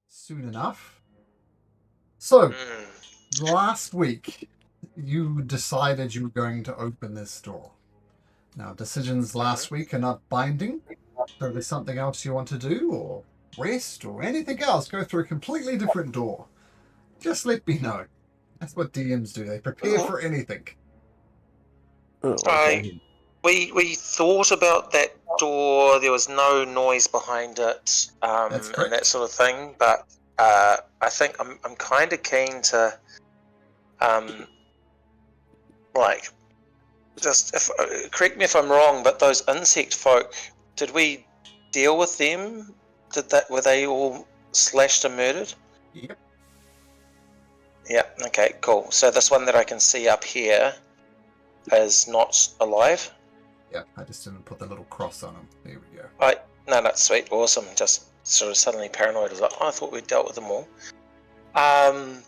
soon enough. So, Mm. last week, you decided you were going to open this door. Now, decisions last week are not binding. So if there's something else you want to do, or rest, or anything else, go through a completely different door. Just let me know. That's what DMs do. They prepare for anything. Oh, I okay. we thought about that door. There was no noise behind it, That's and correct. that sort of thing. But I think I'm kind of keen to, like, just correct me if I'm wrong. But those insect folk, did we deal with them? Were they all slashed and murdered? Yep. Yeah. Okay. Cool. So this one that I can see up here is not alive. Yeah, I just didn't put the little cross on them. There we go. No, that's sweet, awesome. Just sort of suddenly paranoid. I was like, oh, I thought we'd dealt with them all. Oh,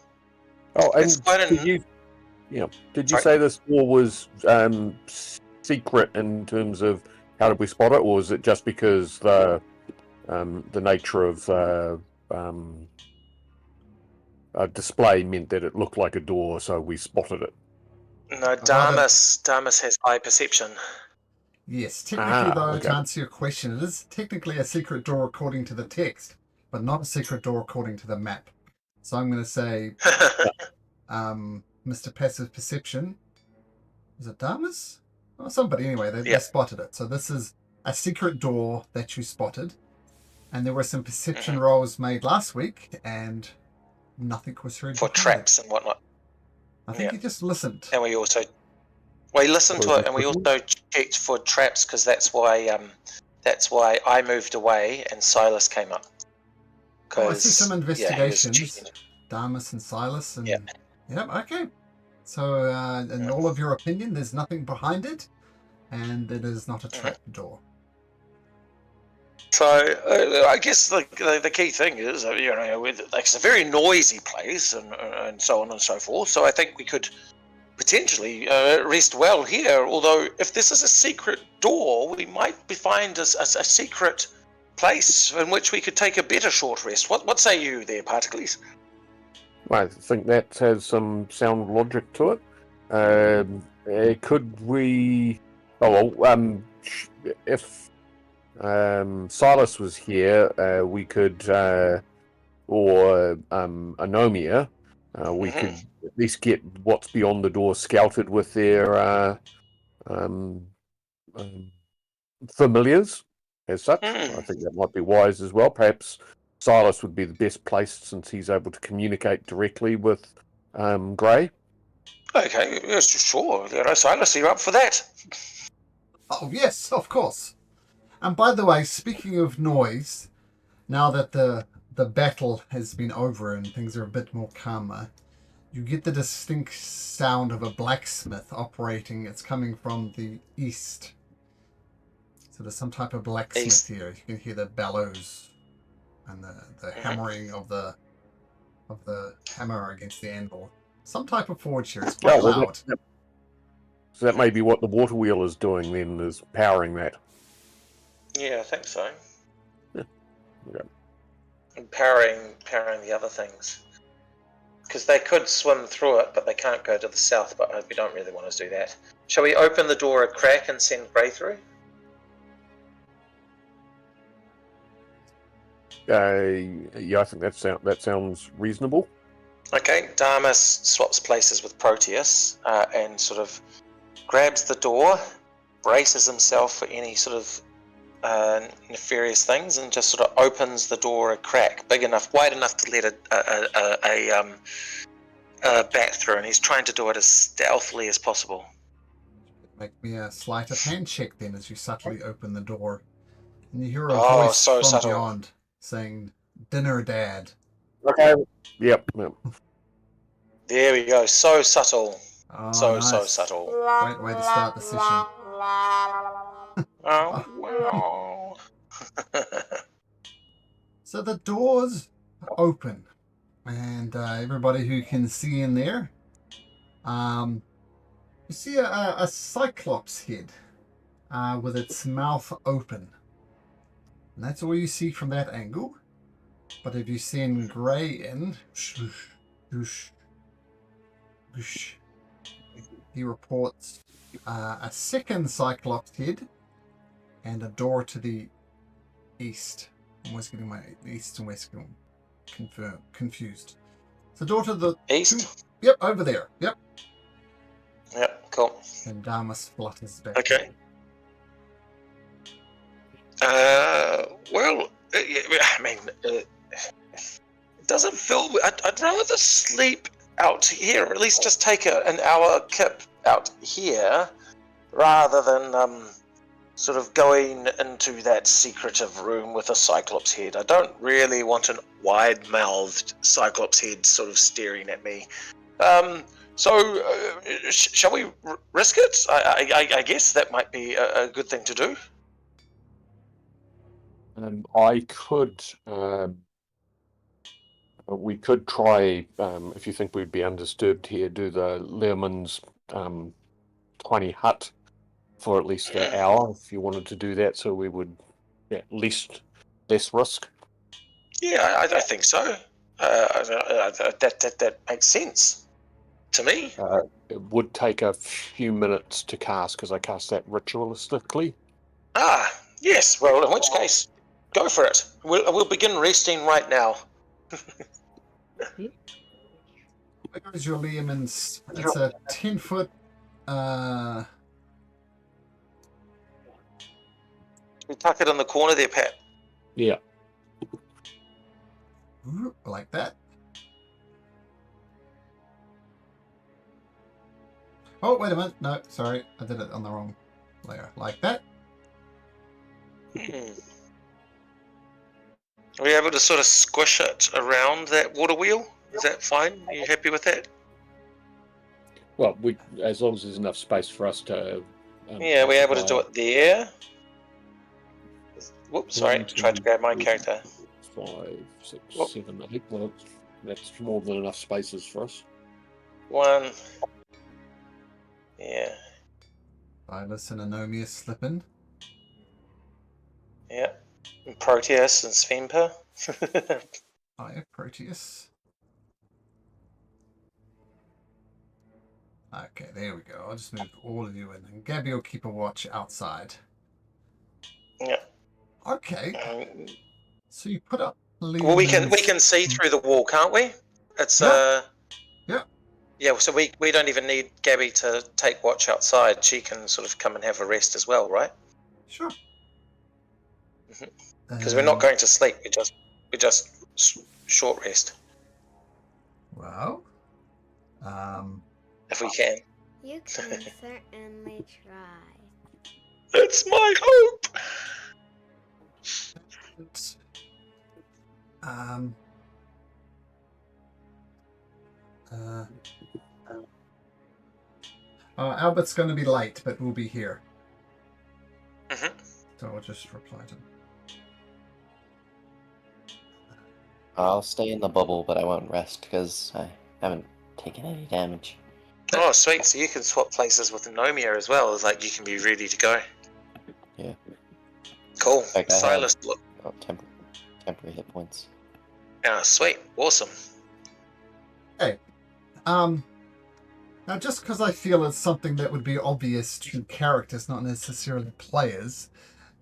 It's and quite did an. you Sorry. say this door was secret in terms of how did we spot it, or was it just because the nature of display meant that it looked like a door, so we spotted it? No, Rather, Damas has eye perception. yes, technically, though, to Okay. answer your question, it is technically a secret door according to the text, but not a secret door according to the map. So I'm going to say, Mr. Passive Perception, is it Damas? Oh, somebody, anyway, they Yeah. spotted it. So this is a secret door that you spotted. And there were some perception Mhm. rolls made last week, and nothing was heard For behind traps it. and whatnot. I think Yeah. you just listened. And we listened to it, and we also checked for traps because that's why I moved away and Silas came up. Oh, I see some Because he was investigations. checking. Damas and Silas, and Yeah. yep, okay. So, in all of your opinion, there's nothing behind it, and it is not a trap door. So I guess the key thing is, it's a very noisy place and so on and so forth. So I think we could potentially rest well here. Although if this is a secret door, we might find a secret place in which we could take a better short rest. What say you there, Particles? I think that has some sound logic to it. Could we? Oh well. If Silas was here, we could, or Anomia, we could at least get what's beyond the door scouted with their familiars as such. I think that might be wise as well. Perhaps Silas would be the best placed since he's able to communicate directly with Grey. Okay, yes, sure. Silas, you're up for that. Oh, yes, of course. And by the way, speaking of noise, now that the battle has been over and things are a bit more calmer, you get the distinct sound of a blacksmith operating. It's coming from the east. So there's some type of blacksmith East. here. You can hear the bellows and the hammering of the hammer against the anvil. Some type of forge here. It's quite loud. So that may be what the water wheel is doing then, is powering that. Yeah, I think so. Yeah. Okay. And powering the other things. Because they could swim through it, but they can't go to the south, but we don't really want to do that. Shall we open the door a crack and send Grey through? Yeah, I think that sounds reasonable. Okay, Damas swaps places with Proteus and sort of grabs the door, braces himself for any sort of nefarious things, and just sort of opens the door a crack, wide enough to let a bat through, and he's trying to do it as stealthily as possible. Make me a sleight of hand check then as you subtly open the door. And you hear a voice so from subtle. beyond saying, "Dinner, Dad." Okay. Yep. There we go. So subtle. Oh, so nice. subtle. Great way to start the session. Oh, wow. So the doors open, and everybody who can see in there, you see a cyclops head with its mouth open. And that's all you see from that angle. But if you send Grey in, whoosh, whoosh, whoosh, he reports a second Cyclops head and a door to the east. I'm always getting my east and west confused. So door to the East? Yep, over there. Yep. Yep, cool. And Damas flutters back. Okay. Well, I mean, it doesn't feel. I'd rather sleep out here, or at least just take an hour kip out here, rather than sort of going into that secretive room with a Cyclops head. I don't really want a wide-mouthed Cyclops head sort of staring at me. So, shall we risk it? I guess that might be a good thing to do. I could. We could try, if you think we'd be undisturbed here, do the Learmon's tiny hut for at least an hour, if you wanted to do that, so we would at least less risk. Yeah, I think so. That makes sense to me. It would take a few minutes to cast, because I cast that ritualistically. Ah, yes. Well, in which case, go for it. We'll begin resting right now. Where goes your Learmon's? It's a 10-foot. We tuck it in the corner there, Pat. Yeah. Like that. Oh, wait a minute. No, sorry. I did it on the wrong layer. Like that. Are we able to sort of squish it around that water wheel? Is that fine? Are you happy with that? Well, as long as there's enough space for us to... yeah, we're able to do it there. Whoops, sorry. Tried to grab my character. 5, 6, 7, 8. Well, that's more than enough spaces for us. 1. Yeah. Silas and Anomia slip in. Yeah. And Proteus and Svempa. Hiya, Proteus. Okay, there we go. I'll just move all of you in. And Gabby will keep a watch outside. Yeah. Okay. So you put up... Well, we can see through the wall, can't we? It's Yeah. Yeah, so we don't even need Gabby to take watch outside. She can sort of come and have a rest as well, right? Sure. Because we're not going to sleep. We just short rest. Well, if we can. You can certainly try. It's my hope. Albert's going to be late, but we'll be here. Mm-hmm. So I'll just reply to him. I'll stay in the bubble, but I won't rest because I haven't taken any damage. Oh, sweet. So you can swap places with Anomia as well. It's like you can be ready to go. Yeah. Cool. Fact, Silas, look. Oh, temporary hit points. Ah, sweet. Awesome. Hey. Now, just because I feel it's something that would be obvious to characters, not necessarily players,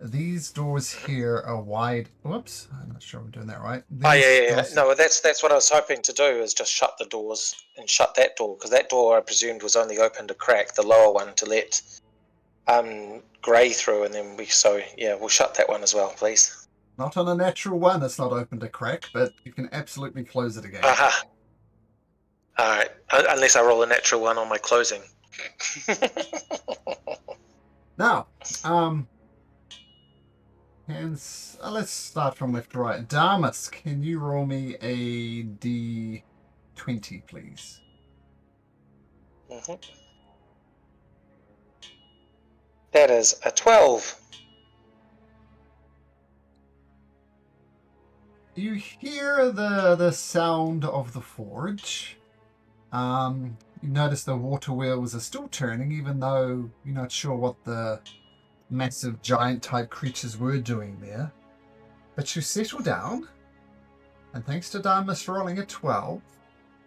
these doors here are wide. Whoops, I'm not sure I'm doing that right. Yeah. No, that's what I was hoping to do, is just shut the doors and shut that door, because that door I presumed was only open to crack, the lower one to let Grey through, and then we'll shut that one as well, please. Not on a natural one, it's not open to crack, but you can absolutely close it again. Aha. Alright, unless I roll a natural one on my closing. Now, let's start from left to right. Damas, can you roll me a D20, please? Mm-hmm. That is a 12. You hear the sound of the forge. You notice the water wheels are still turning, even though you're not sure what the massive giant type creatures were doing there. But you settle down And thanks to Damus rolling a 12,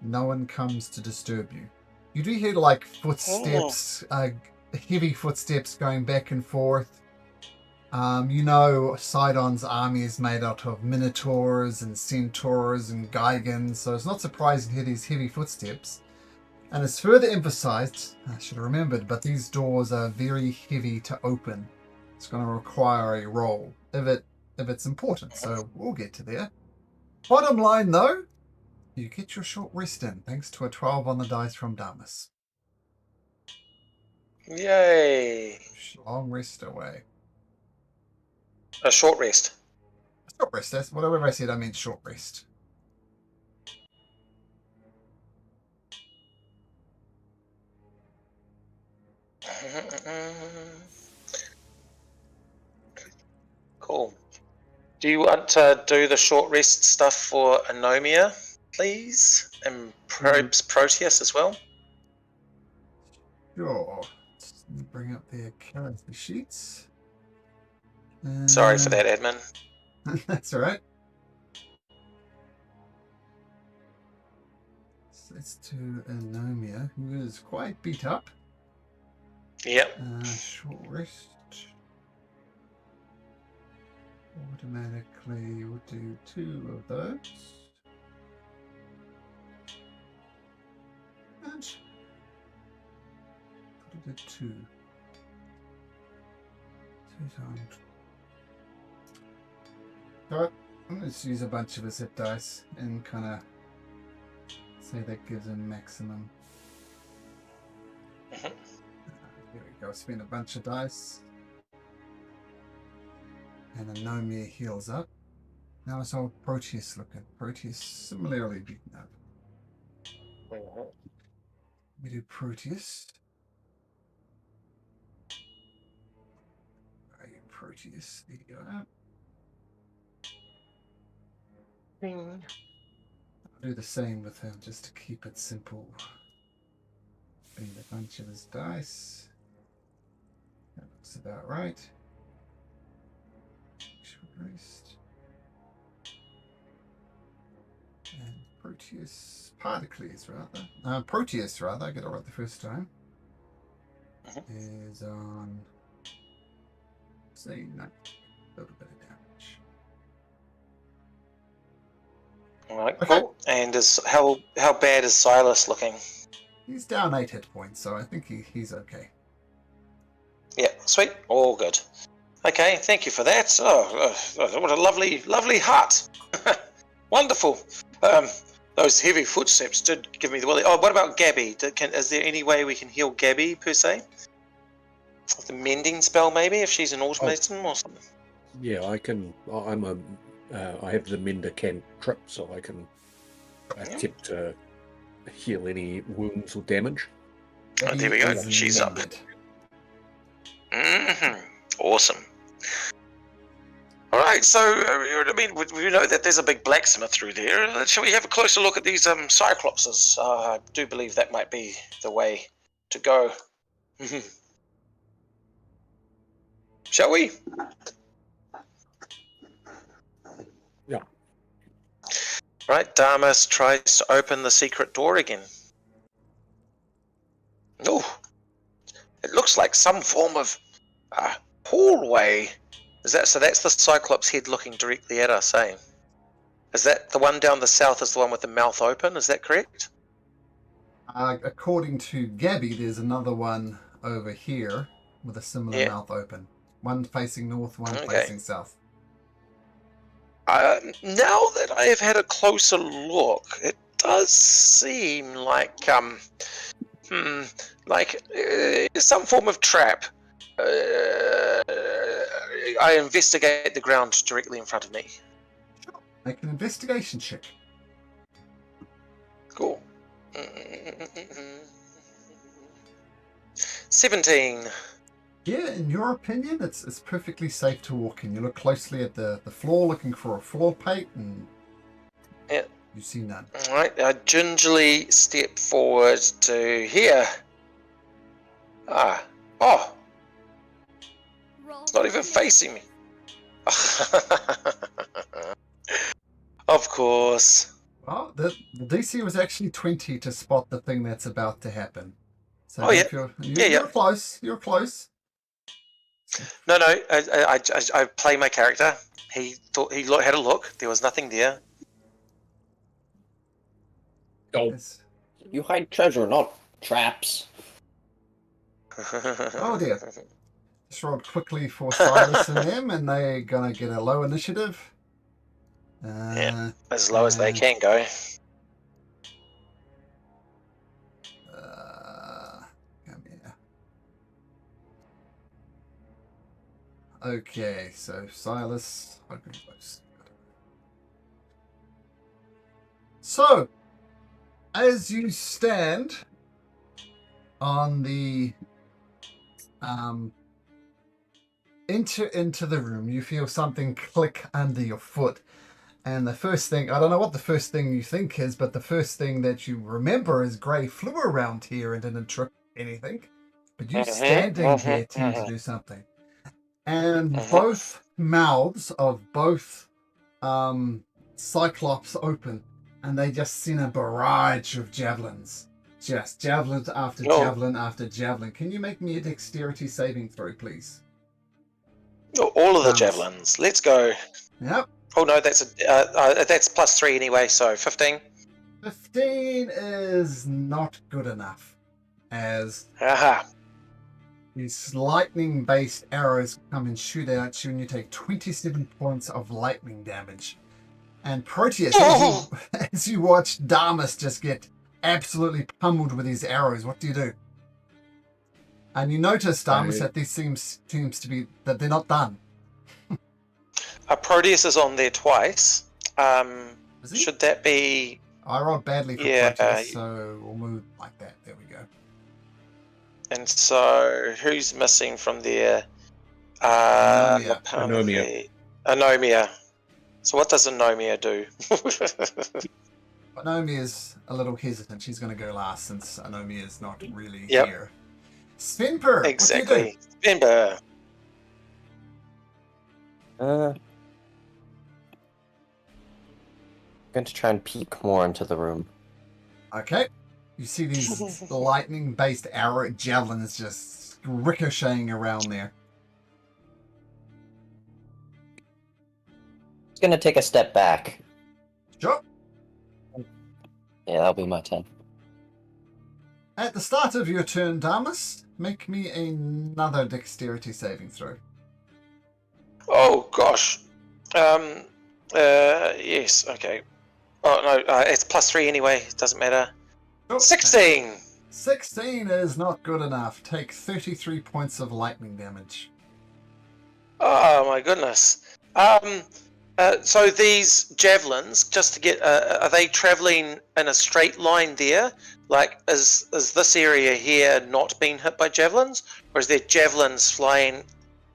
no one comes to disturb you. You do hear like footsteps, heavy footsteps going back and forth. You know, Sydon's army is made out of minotaurs and centaurs and Gigans, so it's not surprising to hear these heavy footsteps. And it's further emphasized, I should have remembered, but these doors are very heavy to open. It's going to require a roll if it's important, so we'll get to there. Bottom line though, you get your short rest in, thanks to a 12 on the dice from Damus. Yay! Long rest away. A short rest. Short rest, that's whatever I said, I meant short rest. Cool. Do you want to do the short rest stuff for Anomia, please? And Proteus as well? Sure. Just let me bring up their character sheets. Sorry for that, admin. That's all right. So let's do Anomia, who is quite beat up. Yep. Short rest. Automatically, we'll do 2 of those. And put it at 2. 2 times. Alright, I'm going to use a bunch of his hit dice and kind of say that gives him maximum. Here we go, spend a bunch of dice. And Anomia heals up. Now it's all Proteus looking. Proteus similarly beaten up. We do Proteus. Where are you, Proteus? There you are. I'll do the same with him just to keep it simple. Spend a bunch of his dice. That looks about right. Rest. And Proteus, Particles rather. Proteus rather, I get it right the first time. Is on, say, a little bit of damage. Alright, cool. And how bad is Silas looking? He's down 8 hit points, so I think he's okay. Yeah, sweet. All good. Okay, thank you for that. Oh, what a lovely, lovely hut. Wonderful. Those heavy footsteps did give me the willy. Oh, what about Gabby? Is there any way we can heal Gabby, per se? The mending spell, maybe, if she's an automaton or something? Yeah, I can. I have the Mender cantrip, so I can attempt to heal any wounds or damage. Oh, there we go. She's up. Awesome. All right, so I mean, we know that there's a big blacksmith through there. Shall we have a closer look at these cyclopses? I do believe that might be the way to go. Shall we? Yeah. Right, Damas tries to open the secret door again. Oh, it looks like some form of hallway. So that's the Cyclops head looking directly at us, eh? Is that the one down the south is the one with the mouth open? Is that correct? According to Gabby, there's another one over here with a similar mouth open. One facing north, one facing south. Now that I have had a closer look, it does seem like some form of trap. I investigate the ground directly in front of me. Sure. Make an investigation check. Cool. 17. Yeah, in your opinion, it's perfectly safe to walk in. You look closely at the floor, looking for a floor plate, and you see none. All right, I gingerly step forward to here. It's not even facing me. Of course. Well, the DC was actually 20 to spot the thing that's about to happen. So Oh, yeah. you're close. You're close. No. I play my character. He thought had a look. There was nothing there. Oh, Yes. You hide treasure, not traps. Oh dear. Just rolled quickly for Silas and them, and they're gonna get a low initiative. Yeah, as low as they can go. Come here. Okay, so Silas. So, as you stand on the enter into the room, you feel something click under your foot. And the first thing, I don't know what the first thing you think is, but the first thing that you remember is Gray flew around here and didn't trip anything. But you standing there tend to do something. And both mouths of both Cyclops open, and they just send a barrage of javelins. Just javelins after javelin after javelin. Can you make me a dexterity saving throw, please? All of the javelins. Let's go. Yep. Oh no, that's +3 anyway, so 15. 15 is not good enough, as Aha. these lightning-based arrows come and shoot at you, and you take 27 points of lightning damage. And Proteus, as you watch Damus just get absolutely pummeled with these arrows, what do you do? And you notice, Damus, that this seems to be that they're not done. Proteus is on there twice. Is he? Should that be? I rolled badly for Proteus, so we'll move like that. There we go. And so, who's missing from there? Anomia. Anomia. So what does Anomia do? Anomia is a little hesitant. She's going to go last since Anomia is not really Yep. here. Svenper, Exactly. Remember. Going to try and peek more into the room. Okay. You see these lightning-based arrow javelins just ricocheting around there. It's going to take a step back. Sure. Yeah, that'll be my turn. At the start of your turn, Damus, make me another dexterity saving throw. Oh gosh. Yes. Okay. Oh no, it's +3 anyway. It doesn't matter. Oh, 16. 16 is not good enough. Take 33 points of lightning damage. Oh my goodness. So these javelins, just to get, are they traveling in a straight line there? Like, is this area here not being hit by javelins, or is there javelins flying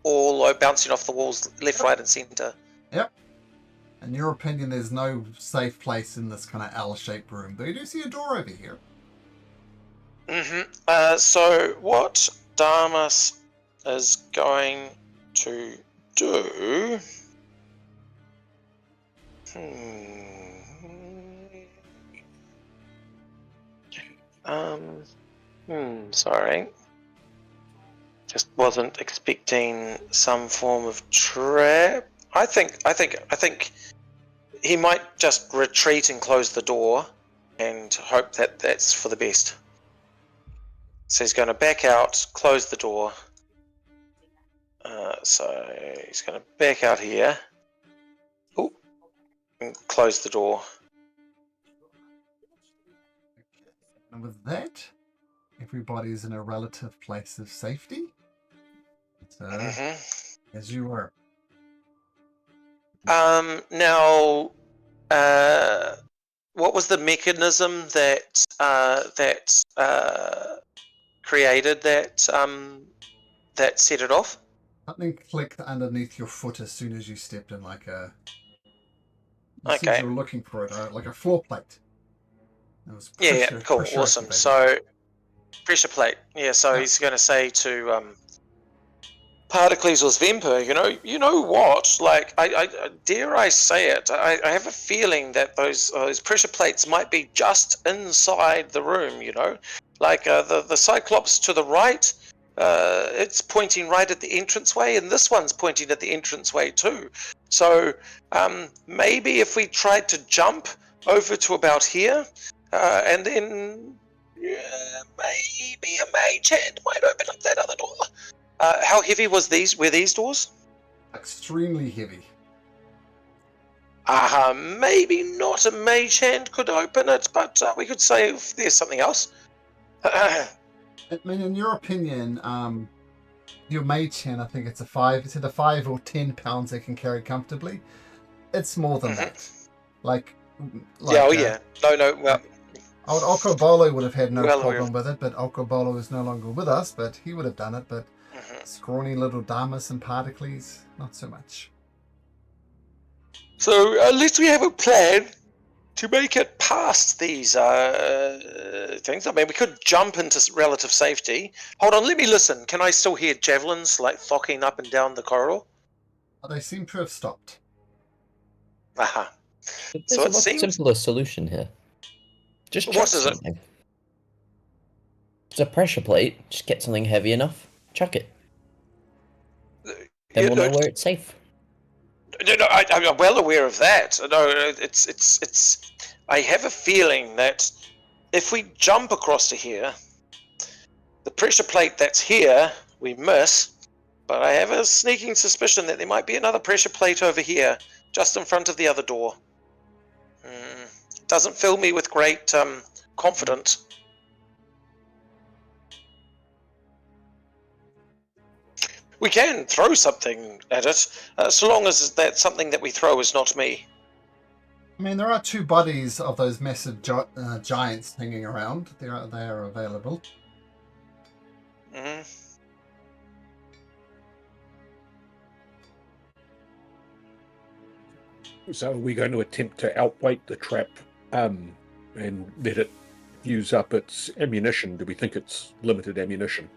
all bouncing off the walls, left, right, and centre? Yep. In your opinion, there's no safe place in this kind of L-shaped room, though you do see a door over here. So what Damus is going to do? Sorry. Just wasn't expecting some form of trap. I think he might just retreat and close the door and hope that that's for the best. So he's going to back out, close the door. So he's going to back out here. Oh, and close the door. And with that, everybody's in a relative place of safety. So, as you were. Now, what was the mechanism that created that set it off? Something clicked underneath your foot as soon as you stepped in, like a. Okay. You were looking for it, like a floor plate. It was Yeah, cool, pressure awesome. activated. So, pressure plate. Yeah, so he's going to say to Particles was Vemper, you know what? Like, I dare I say it? I have a feeling that those pressure plates might be just inside the room. Like the Cyclops to the right, it's pointing right at the entranceway, and this one's pointing at the entranceway too. So maybe if we tried to jump over to about here, and then maybe a mage hand might open up that other door. How heavy were these doors? Extremely heavy. Maybe not a mage hand could open it, but we could say if there's something else. I mean, in your opinion, your mage hand, I think it's either 5 or 10 pounds they can carry comfortably. It's more than that. Like yeah, yeah. No, well... Okobolo would have had no well, problem with it, but Okobolo is no longer with us, but he would have done it, but scrawny little Damas and Particles, not so much. So, unless we have a plan to make it past these things, I mean, we could jump into relative safety. Hold on, let me listen. Can I still hear javelins, like, thocking up and down the corridor? They seem to have stopped. Aha. There's So a it much seems... simpler solution here. Just chuck What is it? something. It's a pressure plate. Just get something heavy enough. Chuck it. Then we'll know where it's safe. No, I'm well aware of that. No, it's. I have a feeling that if we jump across to here, the pressure plate that's here we miss. But I have a sneaking suspicion that there might be another pressure plate over here, just in front of the other door. Doesn't fill me with great confidence. We can throw something at it, so long as that something that we throw is not me. I mean, there are 2 bodies of those massive giants hanging around. They are available. So are we going to attempt to outweight the trap and let it use up its ammunition? Do we think it's limited ammunition?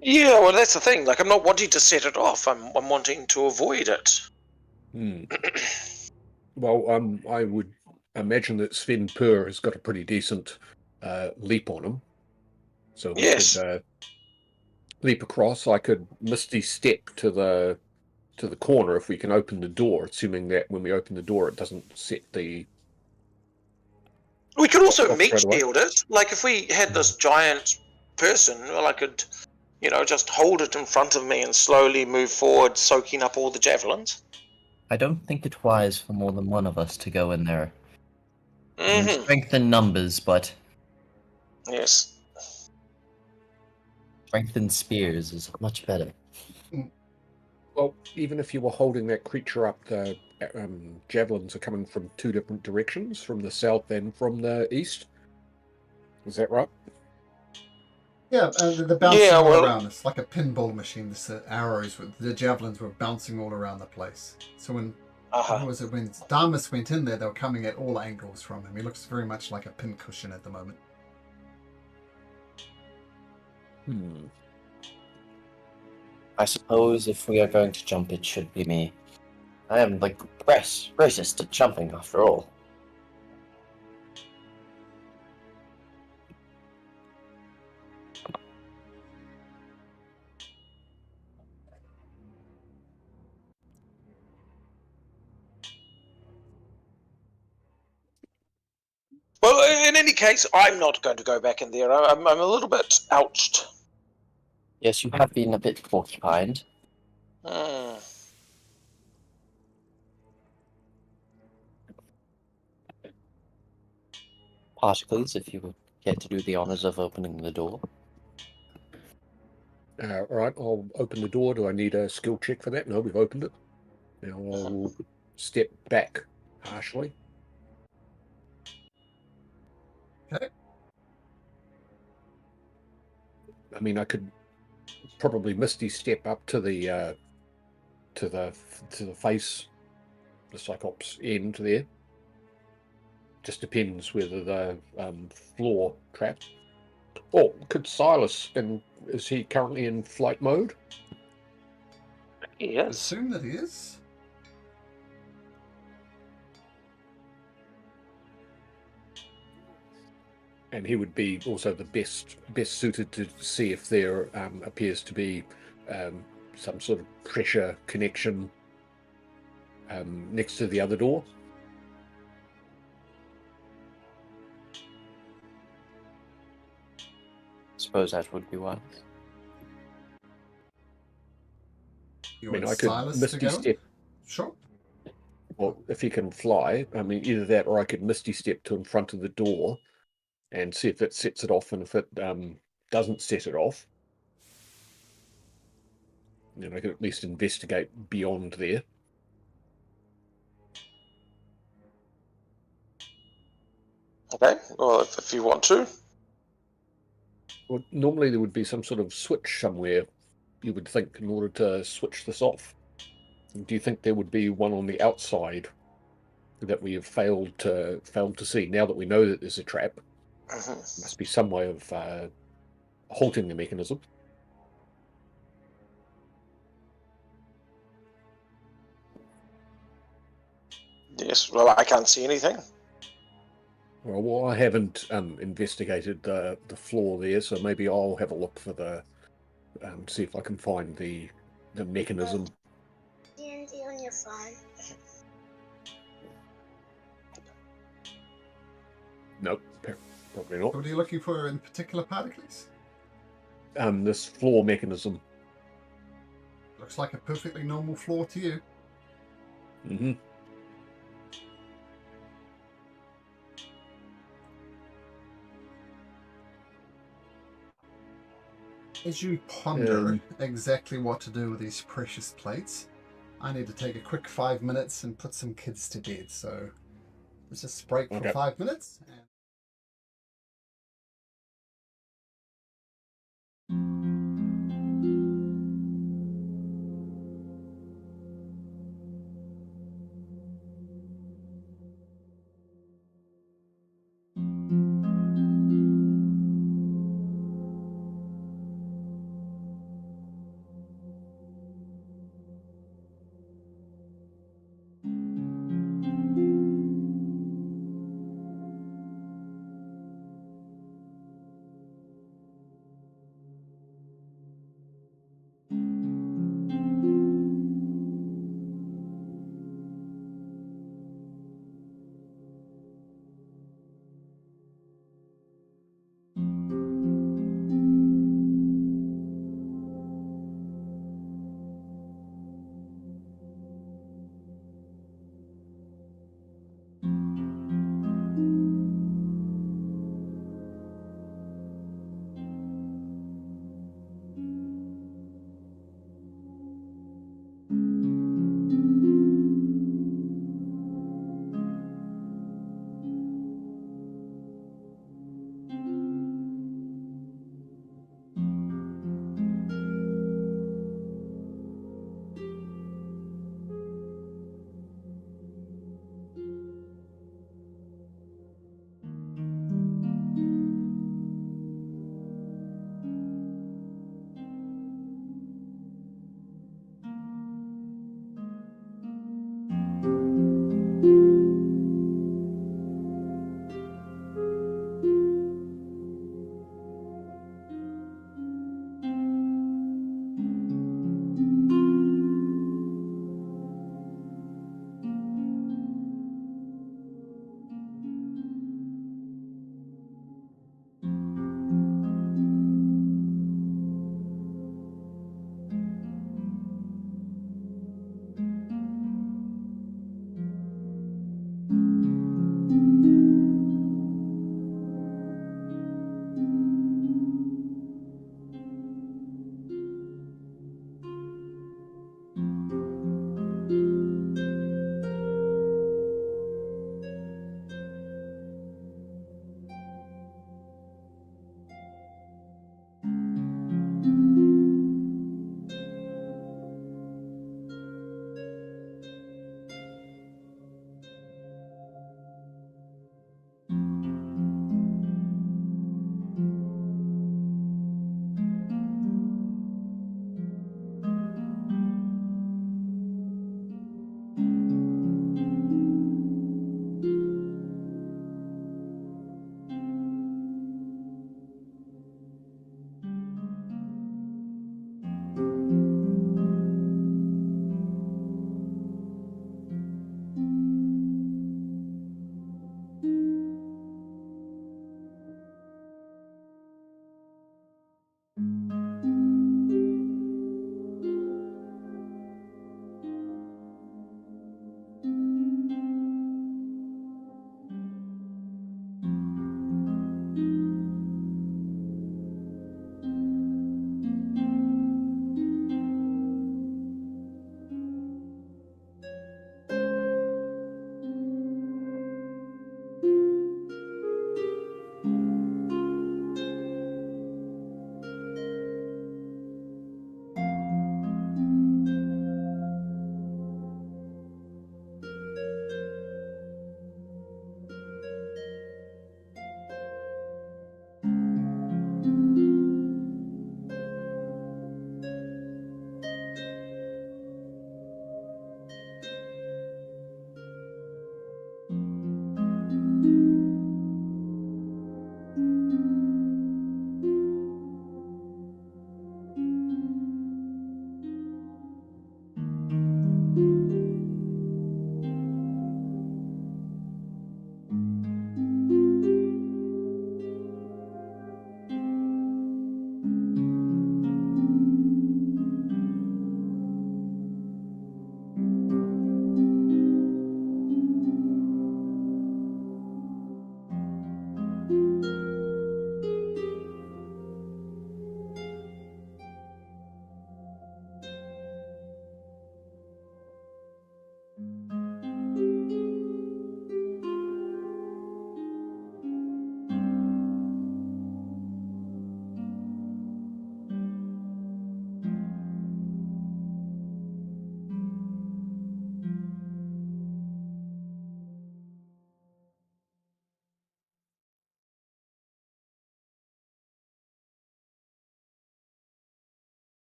Yeah, well, that's the thing. Like, I'm not wanting to set it off. I'm wanting to avoid it. Well, I would imagine that Sven Pur has got a pretty decent leap on him. So we could leap across. I could misty step to the corner if we can open the door, assuming that when we open the door it doesn't set the... We could also meat shield it. Like, if we had this giant person, well, I could... just hold it in front of me and slowly move forward, soaking up all the javelins. I don't think it's wise for more than one of us to go in there. Strength in numbers, but... Yes. Strength in spears is much better. Well, even if you were holding that creature up, the javelins are coming from 2 different directions, from the south and from the east. Is that right? Yeah, they're bouncing all around. It's like a pinball machine. The arrows, the javelins were bouncing all around the place. So when when Damas went in there, they were coming at all angles from him. He looks very much like a pincushion at the moment. I suppose if we are going to jump, it should be me. I am, like, racist to jumping, after all. Well, in any case, I'm not going to go back in there. I'm a little bit ouched. Yes, you have been a bit porcupined. Particles, if you would care to do the honors of opening the door. Right, I'll open the door. Do I need a skill check for that? No, we've opened it. Now I'll step back harshly. Okay. I mean, I could probably misty step up to the face, the Cyclops end there. Just depends whether the floor trapped. Oh, could Silas, and is he currently in flight mode? Yes. Assume that he is. And he would be also the best suited to see if there appears to be some sort of pressure connection next to the other door. Suppose that would be wise. You I mean, want I could Silas to misty go in? step, Sure. or if he can fly, I mean, either that or I could misty step to in front of the door and see if it sets it off, and if it doesn't set it off, then I could at least investigate beyond there. Okay. Well, if you want to. Well, normally there would be some sort of switch somewhere, you would think, in order to switch this off. Do you think there would be one on the outside that we have failed to see? Now that we know that there's a trap, must be some way of halting the mechanism. Yes. Well, I can't see anything. Well, I haven't investigated the floor there, so maybe I'll have a look for the see if I can find the mechanism. D&D on your phone. Nope, probably not. What are you looking for in particular, Particles? This floor mechanism. Looks like a perfectly normal floor to you. Mm-hmm. As you ponder exactly what to do with these precious plates, I need to take a quick 5 minutes and put some kids to bed. So let's just break for Okay. 5 minutes.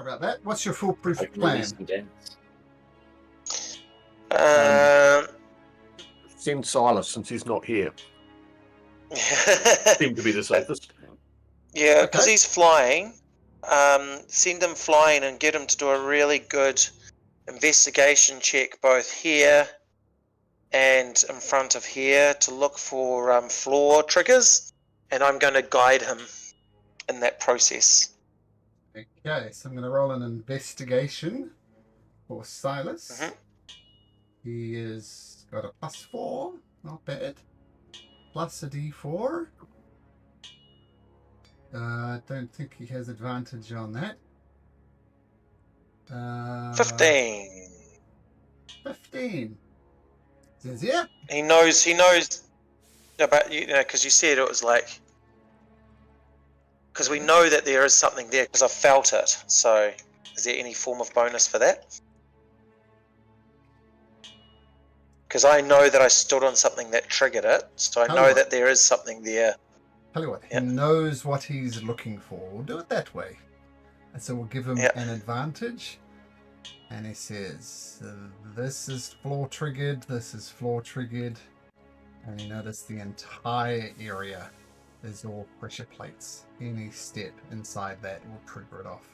about that. What's your foolproof Like plan? releasing dents. Send Silas since he's not here. Seem to be the safest. Yeah, because Okay. he's flying. Send him flying and get him to do a really good investigation check both here and in front of here to look for floor triggers, and I'm going to guide him in that process. Okay, so I'm going to roll an investigation for Silas. Mhm. He is got a +4, not bad. Plus a D4. I don't think he has advantage on that. 15. 15. Says, yeah. He knows about, because you said it was like, because we know that there is something there because I felt it. So is there any form of bonus for that? Because I know that I stood on something that triggered it, so I know that there is something there. Tell you what, Yeah. he knows what he's looking for. We'll do it that way. And so we'll give him an advantage. And he says, this is floor triggered, this is floor triggered. And you notice the entire area is all pressure plates. Any step inside that will trigger it off.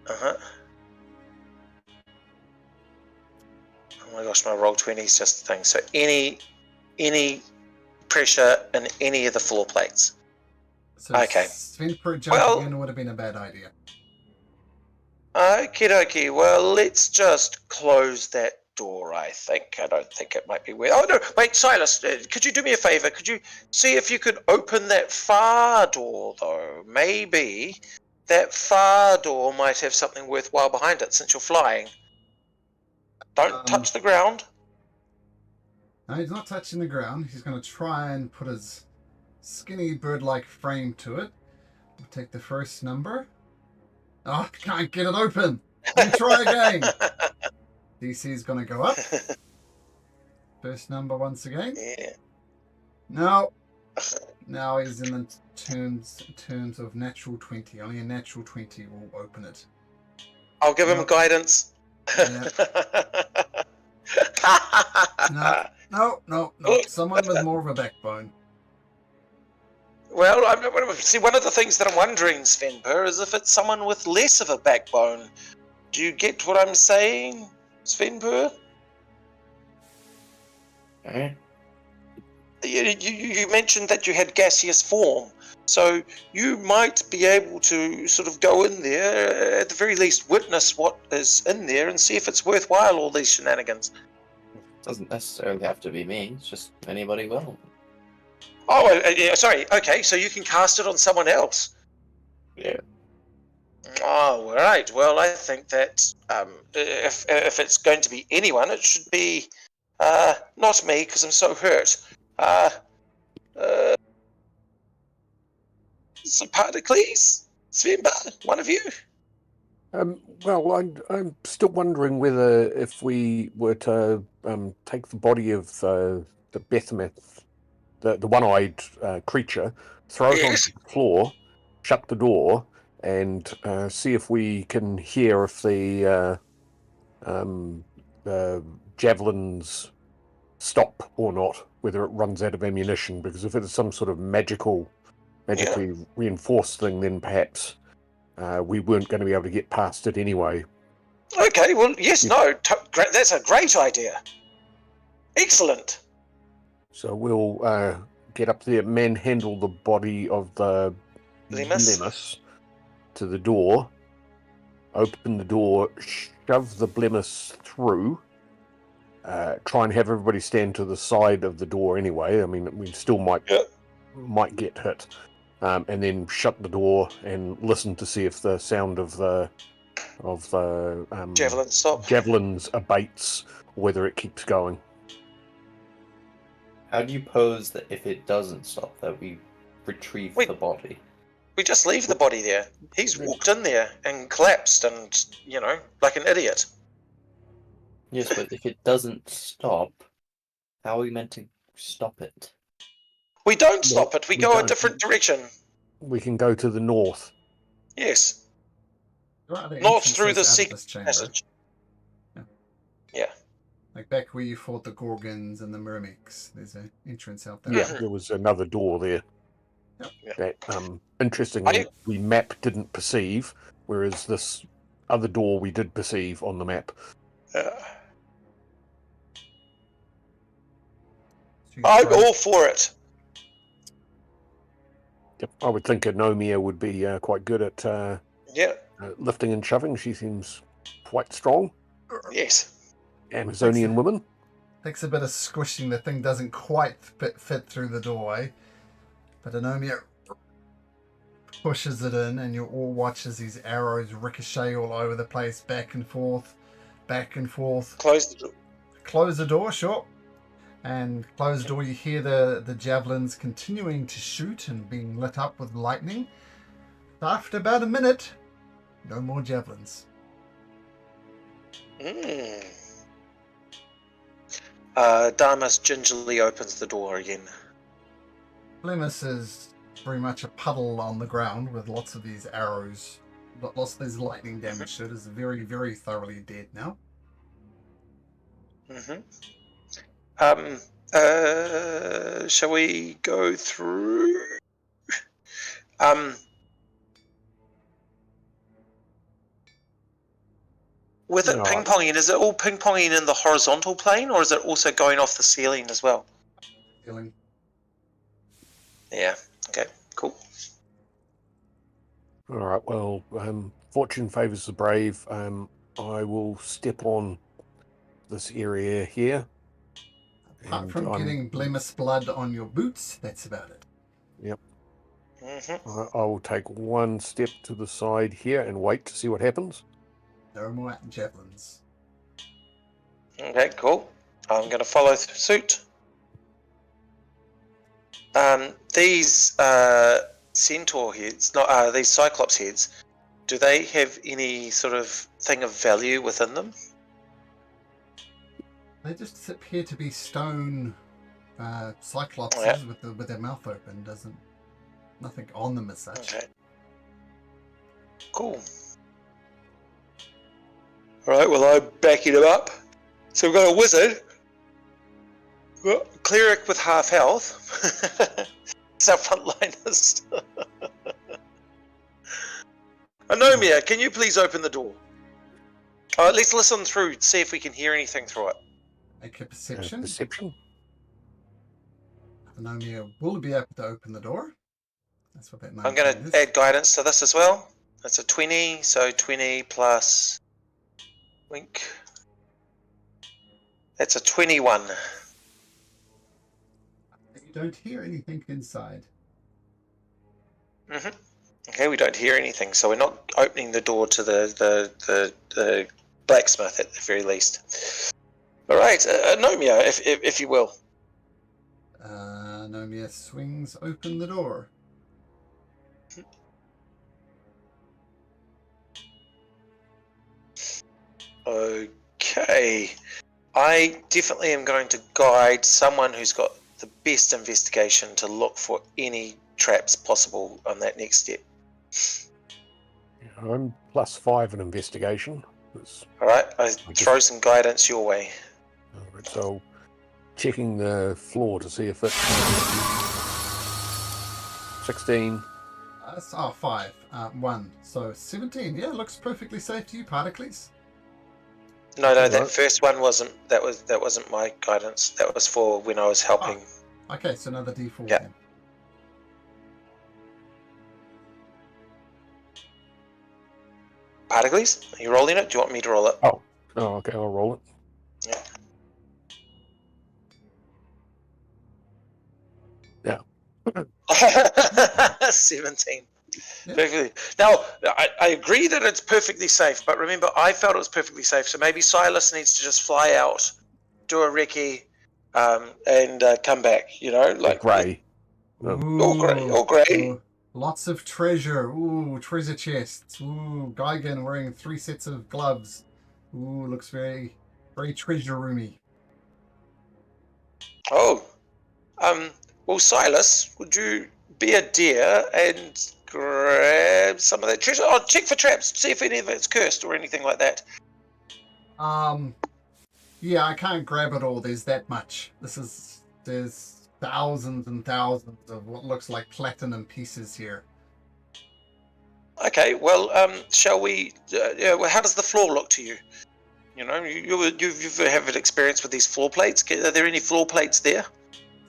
Uh-huh. Oh my gosh, my roll 20 is just a thing. So any pressure in any of the floor plates. So Okay. Svenper jumping in would have been a bad idea. Okie dokie. Well, let's just close that door, I think. I don't think it might be weird. Oh, no. Wait, Silas, could you do me a favor? Could you see if you could open that far door, though? Maybe that far door might have something worthwhile behind it since you're flying. Don't touch the ground. No, he's not touching the ground. He's going to try and put his skinny bird-like frame to it. We'll take the first number. Oh, can't get it open. Let me try again. DC is going to go up. First number once again. Yeah. No. Now he's in the terms of natural 20. Only a natural 20 will open it. I'll give him guidance. Yeah. No. Someone with more of a backbone. Well, see, one of the things that I'm wondering, Svenper, is if it's someone with less of a backbone. Do you get what I'm saying, Svenper? Okay. You mentioned that you had gaseous form, so you might be able to sort of go in there, at the very least witness what is in there and see if it's worthwhile, all these shenanigans. Doesn't necessarily have to be me. It's just anybody will. Oh, yeah, sorry. Okay, so you can cast it on someone else. Yeah. Oh, all right. Well, I think that if it's going to be anyone, it should be not me because I'm so hurt. Sophocles, Svenba, one of you. Well, I'm still wondering whether if we were to take the body of the Bethameth, the one-eyed creature, throw it onto the floor, shut the door, and see if we can hear if the javelins stop or not, whether it runs out of ammunition. Because if it's some sort of magically reinforced thing, then perhaps we weren't going to be able to get past it anyway. Okay, well, yes, no, that's a great idea. Excellent. So we'll get up there, manhandle the body of the Blemis to the door, open the door, shove the Blemis through, try and have everybody stand to the side of the door anyway. I mean, we still might get hit. And then shut the door and listen to see if the sound of the javelins abates, whether it keeps going. How do you pose that if it doesn't stop, that we retrieve the body? We just leave the body there. He's walked in there and collapsed and, like an idiot. Yes, but if it doesn't stop, how are we meant to stop it? We don't stop it. We go a different direction. We can go to the north. Yes. There are other Not through entrances the out of secret this chamber. passage. Yeah. Like back where you fought the Gorgons and the Myrmics. There's an entrance out there. Yeah, there was another door there. Yep. Yeah. That, interestingly, we map didn't perceive, whereas this other door we did perceive on the map. So you I'm try- all for it. Yep, I would think Anomia would be quite good at Yeah. lifting and shoving. She seems quite strong. Yes. Amazonian woman. Takes a bit of squishing. The thing doesn't quite fit through the doorway. But Anomia pushes it in, and you all watch as these arrows ricochet all over the place, back and forth, back and forth. Close the door. Close the door, sure. And close the door, you hear the javelins continuing to shoot and being lit up with lightning. After about a minute, no more javelins. Damas gingerly opens the door again. Lemus is very much a puddle on the ground with lots of these arrows, lots of this lightning damage. So it is very, very thoroughly dead now. Shall we go through? With it No. ping-ponging, is it all ping-ponging in the horizontal plane, or is it also going off the ceiling as well? Feeling Yeah. Okay. Cool. All right. Well, fortune favours the brave. I will step on this area here. apart and from I'm- getting Blemus blood on your boots, that's about it. Yep. Mm-hmm. I will take one step to the side here and wait to see what happens. No more javelins. Okay. Cool. I'm going to follow suit. These centaur heads, not these cyclops heads, do they have any sort of thing of value within them? They just appear to be stone cyclopses Yeah. with their mouth open. Nothing on them as such. Okay. Cool. Alright, well I'm backing him up. So we've got a wizard. We've got a cleric with half health. It's our frontliners. Anomia, can you please open the door? Let's listen through, see if we can hear anything through it. Make a perception. Perception. Anomia will be able to open the door. That's what that I'm 19 going is. to add guidance to this as well. That's a 20, so 20 plus wink. That's a 21. You don't hear anything inside. Mm-hmm. Okay, we don't hear anything, so we're not opening the door to the blacksmith at the very least. All right, Anomia, if you will. Anomia swings open the door. Okay, I definitely am going to guide someone who's got the best investigation to look for any traps possible on that next step. I'm +5 in investigation. All right, I just- throw some guidance your way. All right, so checking the floor to see if it's 16. That's 5. 1. So 17. Yeah, looks perfectly safe to you, Particles. No, that Right. first one wasn't. That wasn't my guidance. That was for when I was helping. Okay, so another D4 Yeah. then. Particles, are you rolling it? Do you want me to roll it? Oh, okay, I'll roll it. Yeah. 17. Yeah. Perfectly. Now, I agree that it's perfectly safe, but remember, I felt it was perfectly safe. So maybe Silas needs to just fly out, do a recce, and come back. You know, like Grey. all grey, all grey. Ooh, lots of treasure. Ooh, treasure chests. Ooh, Gigan wearing 3 sets of gloves. Ooh, looks very, very treasure roomy. Oh, well, Silas, would you be a dear and grab some of that treasure. Oh, check for traps. See if any of it's cursed or anything like that. Yeah, I can't grab it all. There's that much. There's thousands and thousands of what looks like platinum pieces here. Okay, well, shall we? Well, how does the floor look to you? You know, you've have an experience with these floor plates. Are there any floor plates there?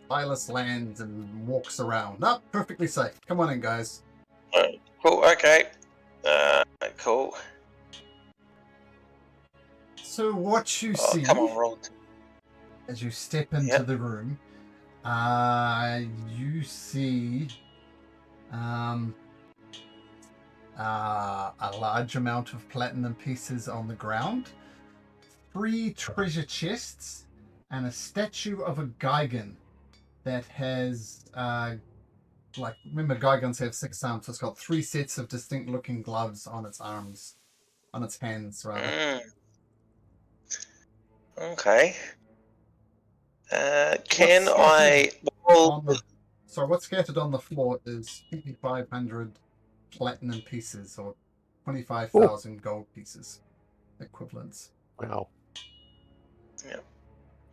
Silas lands and walks around. Oh, perfectly safe. Come on in, guys. Cool. Okay. Cool. So what you Oh, see come on, roll. as you step into Yep. the room, you see a large amount of platinum pieces on the ground, 3 treasure chests, and a statue of a Gigan that has, remember Gigans have 6 arms, so it's got 3 sets of distinct looking gloves on its arms, on its hands, rather. Okay. What's Well, what's scattered on the floor is 2,500 platinum pieces, or 25,000 gold pieces equivalents. Wow.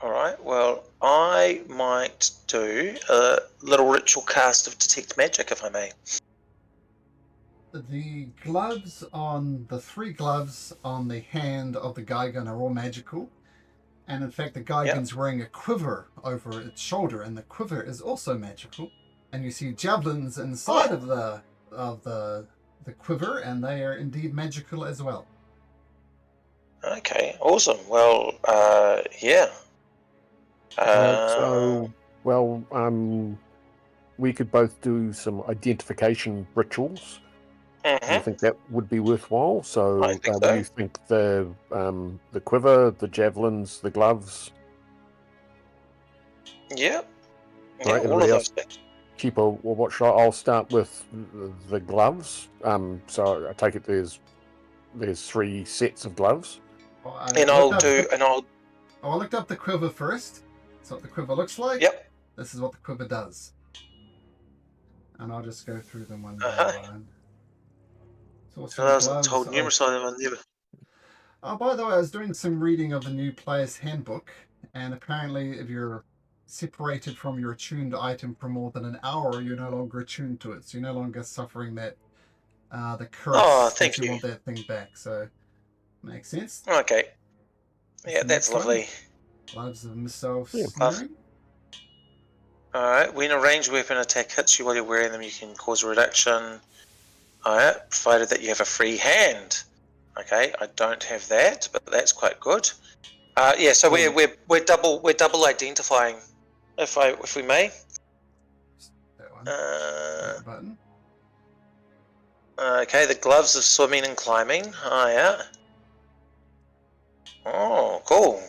all right. Well, I might do a little ritual cast of detect magic, if I may. The 3 gloves on the hand of the Gigan are all magical. And in fact, the Gigan's wearing a quiver over its shoulder, and the quiver is also magical. And you see javelins inside of the quiver, and they are indeed magical as well. Okay. Awesome. Well, yeah. We could both do some identification rituals. Mhm. I think that would be worthwhile. So, I think what do you think? The quiver, the javelins, the gloves. Yeah. All right, All of everybody those else things. keep a watch. I'll start with the gloves. So I take it there's 3 sets of gloves. And I looked up the quiver first. That's what the quiver looks like. Yep. This is what the quiver does. And I'll just go through them one by one. So I was told numerous of them. Never. Oh, by the way, I was doing some reading of the new player's handbook, and apparently if you're separated from your attuned item for more than an hour, you're no longer attuned to it. So you're no longer suffering that the curse Thank that you you. want that thing back. So makes sense. Okay. Yeah, that's Next one. lovely. Gloves of missile Yeah, snaring. Alright, when a ranged weapon attack hits you while you're wearing them, you can cause a reduction. Alright, provided that you have a free hand. Okay, I don't have that, but that's quite good. Yeah, so we're double identifying, if we may. That one. That button. Okay, the gloves of swimming and climbing. Oh yeah. Oh, cool.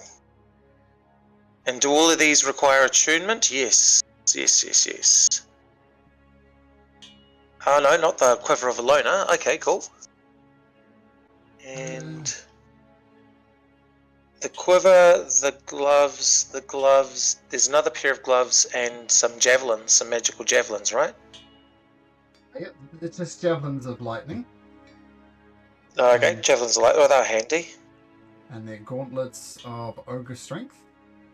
And do all of these require attunement? Yes. Yes. Oh no, not the quiver of a loner. Okay, cool. And the quiver, the gloves, there's another pair of gloves and some javelins, some magical javelins, right? Yep, it's just javelins of lightning. Okay, javelins are they're handy. And they're gauntlets of ogre strength.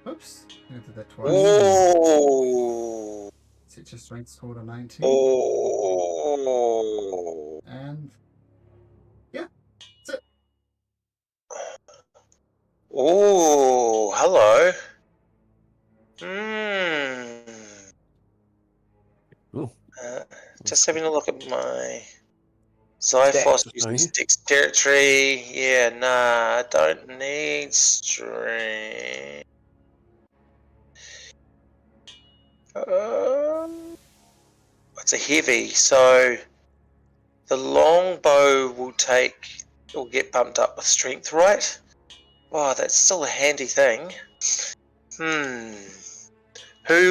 Oops, I did that twice. Oh. Set your strength score to 19. Oh. And yeah, that's it. Oh, hello. Just having a look at my Zyphos uses dexterity. Yeah, nah, I don't need strength. It's a heavy, so the longbow will get bumped up with strength, right? Oh, that's still a handy thing. Who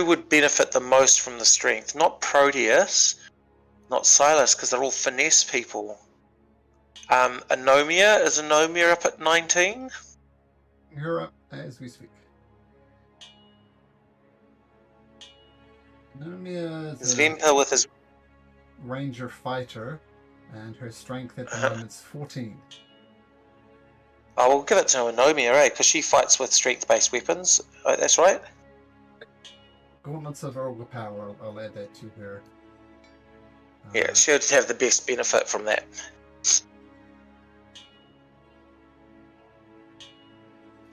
would benefit the most from the strength? Not Proteus, not Silas, because they're all finesse people. Anomia, is Anomia up at 19? You're up as we speak. Zvempa with his ranger fighter, and her strength at the moment's 14. Oh, we'll give it to Anomia, eh? Because she fights with strength-based weapons. That's right. Gauntlets of Overpower, I'll add that to her. Yeah, she'll have the best benefit from that.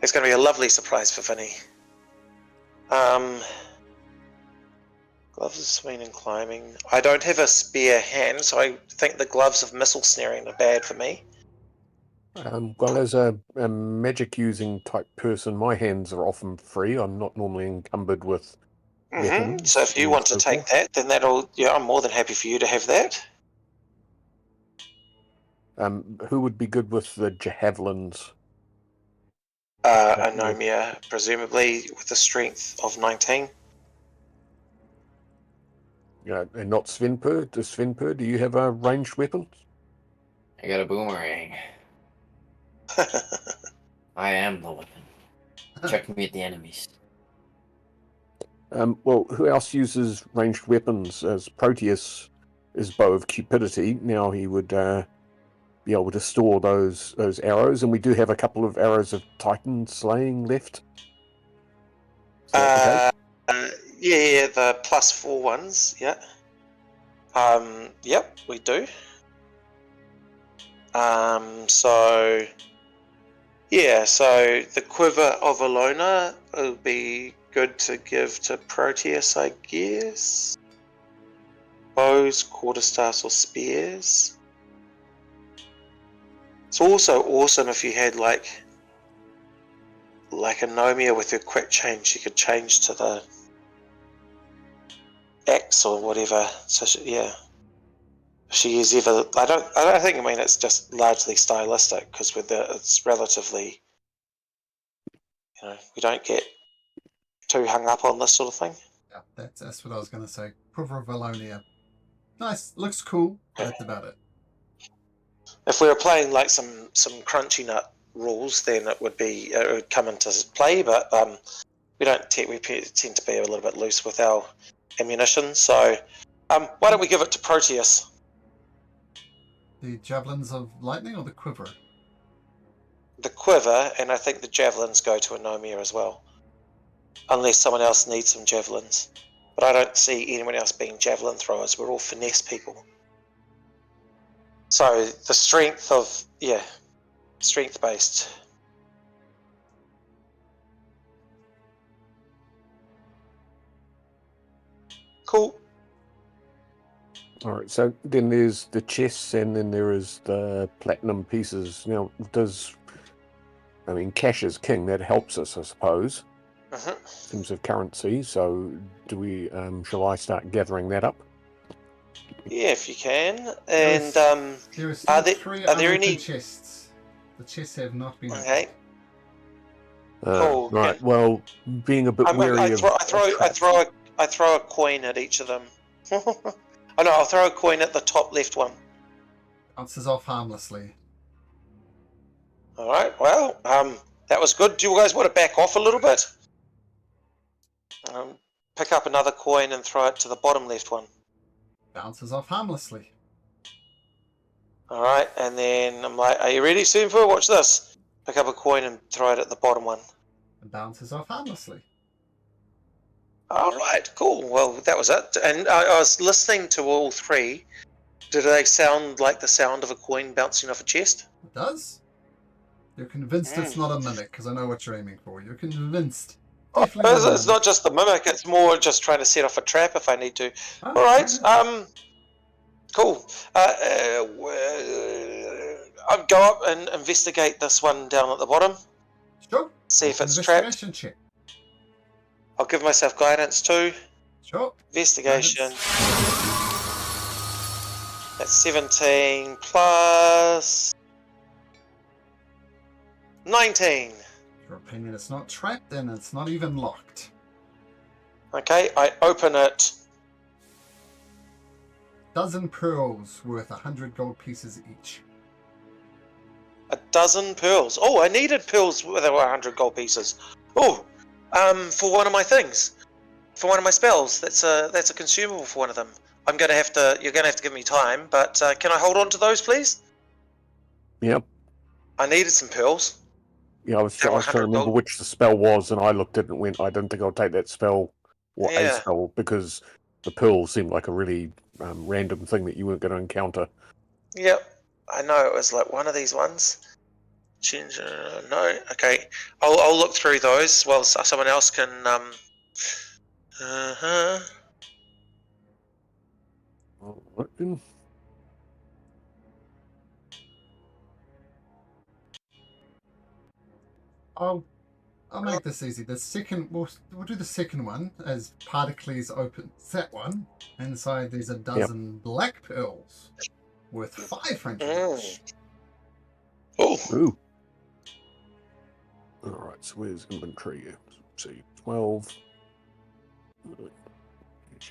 It's going to be a lovely surprise for Vinny. Gloves of swinging and climbing. I don't have a spare hand, so I think the gloves of missile snaring are bad for me. Well, as a magic-using type person, my hands are often free. I'm not normally encumbered with weapons. So if you want to take that, then I'm more than happy for you to have that. Who would be good with the javelins? Anomia, presumably with a strength of 19. Yeah, and not Svenper. Svenper, do you have a ranged weapon? I got a boomerang. I am the weapon. Check me at the enemies. Well, who else uses ranged weapons? As Proteus is bow of cupidity, now he would be able to store those arrows, and we do have a couple of arrows of Titan slaying left. Yeah, the +4 ones. Yeah. Yep, we do. So the quiver of Alona will be good to give to Proteus, I guess. Bows, quarterstaffs, or spears. It's also awesome if you had like Anomia with her quick change. She could change to the axe or whatever. So she is ever. I don't think. I mean, it's just largely stylistic because it's relatively. We don't get too hung up on this sort of thing. Yeah, that's what I was going to say. Quiver of Valonia. Nice, looks cool. That's about it. If we were playing like some crunchy nut rules, then it would come into play. But we don't. We tend to be a little bit loose with our ammunition. So why don't we give it to Proteus? The javelins of lightning or the quiver? The quiver, and I think the javelins go to Anomia as well. Unless someone else needs some javelins. But I don't see anyone else being javelin throwers. We're all finesse people. So the strength based. Cool. All right, so then there's the chests, and then there is the platinum pieces. Now, cash is king. That helps us, I suppose, in terms of currency. So, do we? Shall I start gathering that up? Yeah, if you can. And there are still three are there any chests? The chests have not been. Okay. Cool. Right. Well, being a bit wary of. I throw a coin at each of them. Oh no, I'll throw a coin at the top left one. Bounces off harmlessly. Alright, well, that was good. Do you guys want to back off a little bit? Pick up another coin and throw it to the bottom left one. Bounces off harmlessly. Alright, and then I'm like, are you ready, Sunfu? Watch this. Pick up a coin and throw it at the bottom one. And bounces off harmlessly. Alright, cool. Well, that was it. And I was listening to all three. Do they sound like the sound of a coin bouncing off a chest? It does. You're convinced it's not a mimic, because I know what you're aiming for. You're convinced. It's not just the mimic, it's more just trying to set off a trap if I need to. Alright, cool. I'll go up and investigate this one down at the bottom. Sure. See if it's trapped. Check. I'll give myself guidance too. Sure. Investigation. That's 17 plus 19. Your opinion it's not trapped, and it's not even locked. Okay, I open it. Dozen pearls worth 100 gold pieces each. A dozen pearls. Oh, I needed pearls with 100 gold pieces. Oh, for one of my things. for one of my spells. That's a consumable for one of them. You're gonna have to give me time, but can I hold on to those, please? Yep. I needed some pearls. Yeah, I was There were trying to 100 remember gold. which the spell was, and I looked at it and went, I don't think I'll take that spell, or a Yeah. spell, because the pearl seemed like a really random thing that you weren't going to encounter. Yep. I know it was like one of these ones. Change. No. Okay. I'll look through those while someone else can. Uh-huh. I'll make this easy. The second, we'll do the second one as Particles opens that one. Inside there's a dozen black pearls worth 500 each. Oh. Ooh. Alright, so where's inventory? So 12.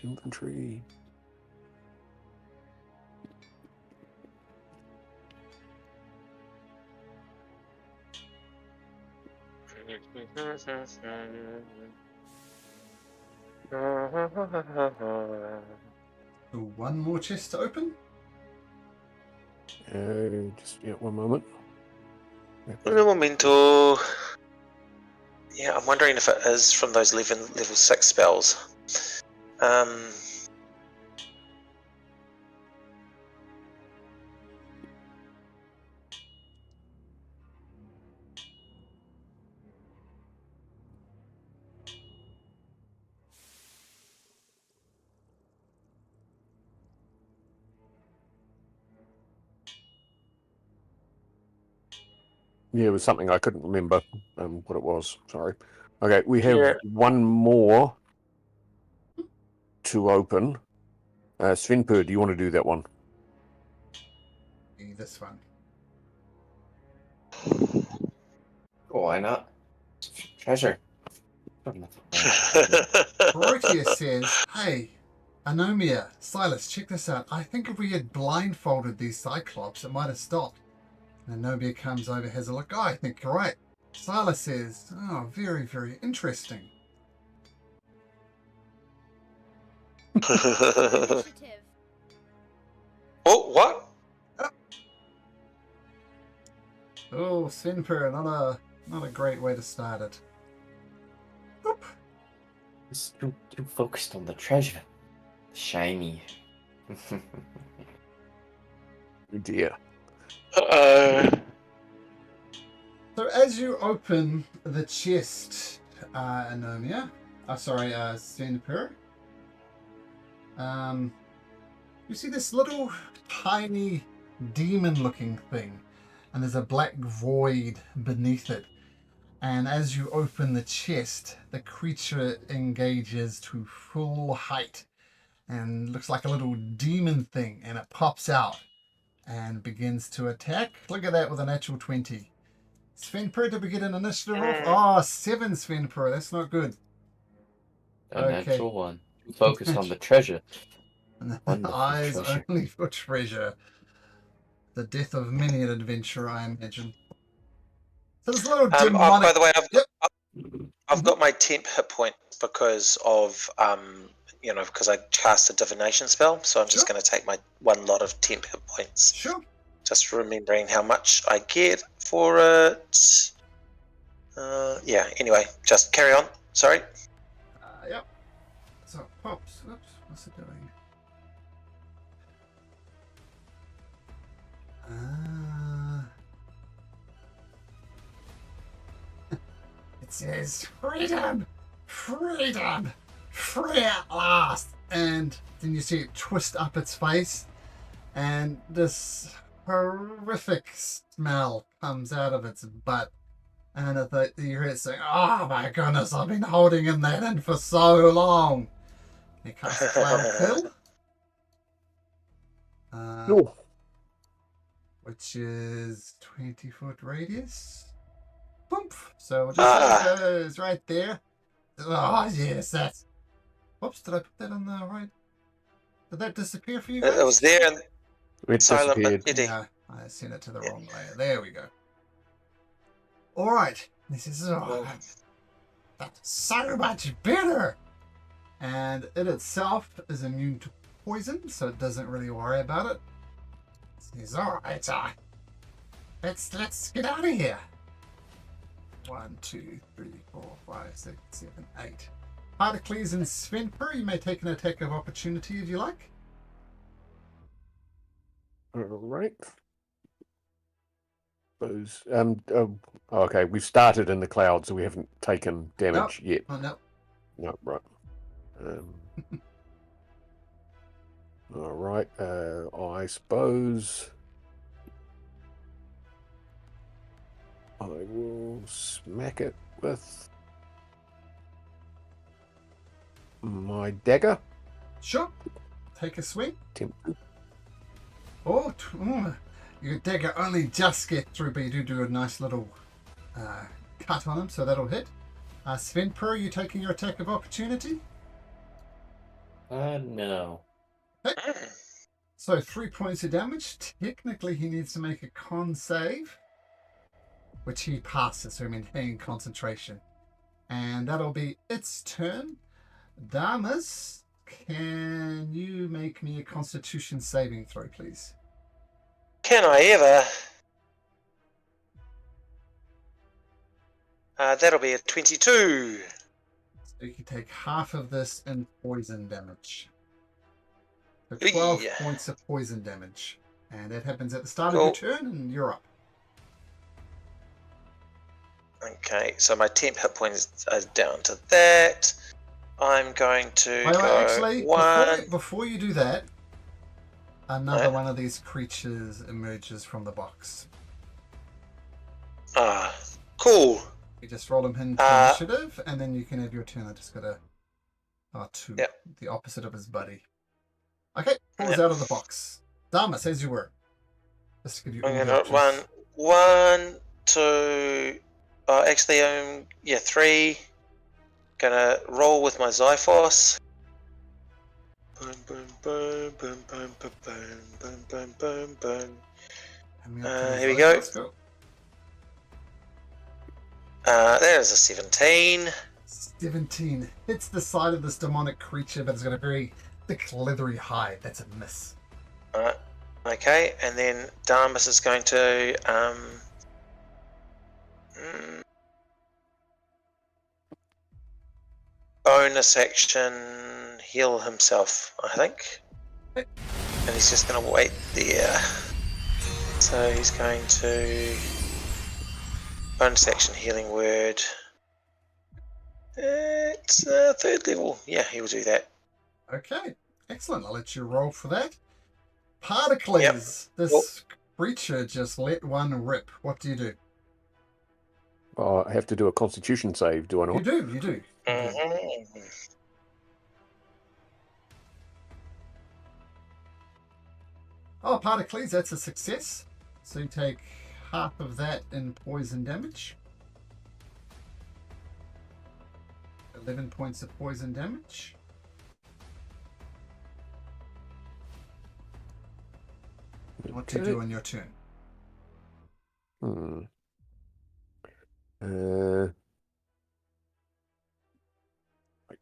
Inventory. So one more chest to open. Just one moment. Un momento. Yeah, I'm wondering if it is from those level 6 spells. Yeah, it was something I couldn't remember what it was. Sorry. Okay, we have Yeah. one more to open. Svenpur, do you want to do that one? This one. Why not? Treasure. Proteus says, "Hey, Anomia, Silas, check this out. I think if we had blindfolded these Cyclops, it might have stopped." And Anomia comes over, has a look. "Oh, I think you're right." Silas says, "Oh, very, very interesting." Initiative. Oh, what? Oh, Svenpur, not a great way to start it. Oop. Just too focused on the treasure. Shiny. Oh dear. So as you open the chest, Anomia, Svenpur, you see this little tiny demon-looking thing, and there's a black void beneath it. And as you open the chest, the creature engages to full height and looks like a little demon thing, and it pops out and begins to attack. Look at that with a natural 20. Svenpur, did we get an initiative off? Oh, 7 Svenpur, that's not good. A Okay. natural one. Too focused on the treasure. Wonderful Eyes treasure. only for treasure. The death of many an adventurer, I imagine. So this little demonic... by the way, Yep. I've got my temp hit point because of because I cast a divination spell, so I'm just Sure. going to take my one lot of temp hit points. Sure. Just remembering how much I get for it. Yeah. Anyway, just carry on. Sorry. Yep. So it pops. Oops. What's it doing? It says freedom, freedom, free at last. And then you see it twist up its face, and this horrific smell comes out of its butt. And you hear it saying, "Oh my goodness, I've been holding that in for so long." And it casts Cloud Kill. Oh. Which is 20-foot radius. Boom. So just goes right there. Oh yes, that's. Whoops! Did I put that on the right? Did that disappear for you guys? It was there and It silent disappeared. but steady. Yeah, I sent it to the wrong layer. There we go. All right. This is that's so much better. And it itself is immune to poison, so it doesn't really worry about it. It says, alright, let's get out of here. 1, 2, 3, 4, 5, 6, 7, 8. Particles and Svenper, you may take an attack of opportunity if you like. All right. Those. Okay, we've started in the cloud, so we haven't taken damage yet. Oh, no. No, right. All right. I suppose I will smack it with my dagger. Sure. Take a swing. Temp- Your dagger only just gets through, but you do a nice little cut on him, so that'll hit. Svenper, you taking your attack of opportunity? No. So 3 points of damage. Technically, he needs to make a con save, which he passes, so maintaining concentration. And that'll be its turn. Damas, can you make me a constitution saving throw, please? Can I ever? That'll be a 22. So you can take half of this in poison damage. So 12 Eey. points of poison damage. And that happens at the start Cool. of your turn, and you're up. Okay, so my temp hit points are down to that. I'm going to Wait, go actually, one. before you do that, another Right. one of these creatures emerges from the box. Cool. You just roll him into initiative, and then you can have your turn. I just got a 2. Yep. The opposite of his buddy. Okay, pulls Yep. out of the box. Damas, as you were. Just to give you all I'm the gonna options. one, 2. Actually, 3. Gonna roll with my Xiphos. Boom, boom, boom, boom, boom, boom, boom, boom, boom, boom, boom. Here we go. Let's go. There's a 17. 17 hits the side of this demonic creature, but it's got a very thick, leathery hide. That's a miss. Okay, and then Damas is going to bonus action heal himself, I think. Okay. And he's just going to wait there. So he's going to bonus action healing word. It's 3rd level. Yeah, he will do that. Okay, excellent. I'll let you roll for that. Particles. Yep. This creature just let one rip. What do you do? I have to do a constitution save, do I not? You do. Mm-hmm. Oh, Particles, that's a success. So you take half of that in poison damage. 11 points of poison damage. What do you do on your turn? I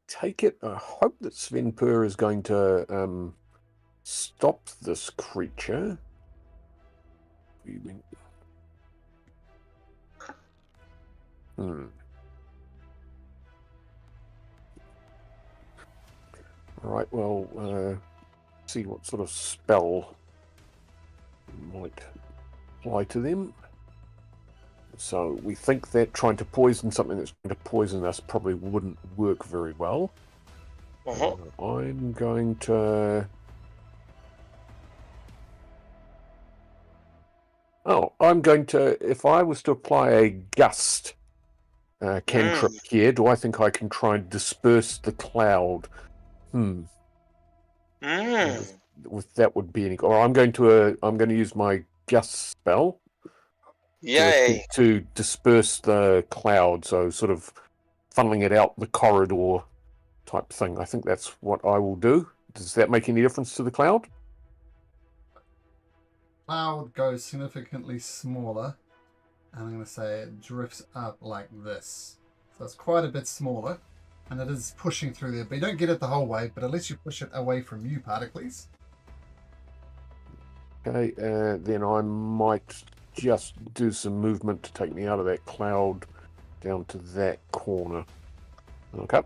take it. I hope that Svenper is going to stop this creature. Right. Well, see what sort of spell might apply to them. So we think that trying to poison something that's going to poison us probably wouldn't work very well. I'm going to... if I was to apply a gust cantrip here, do I think I can try and disperse the cloud? With that would be any... Or I'm going to use my gust spell. Yay. To disperse the cloud, so sort of funneling it out the corridor type thing. I think that's what I will do. Does that make any difference to the cloud? Cloud goes significantly smaller, and I'm going to say it drifts up like this. So it's quite a bit smaller. And it is pushing through there, but you don't get it the whole way, but unless you push it away from you, Particles. Okay, then I might just do some movement to take me out of that cloud down to that corner. Okay.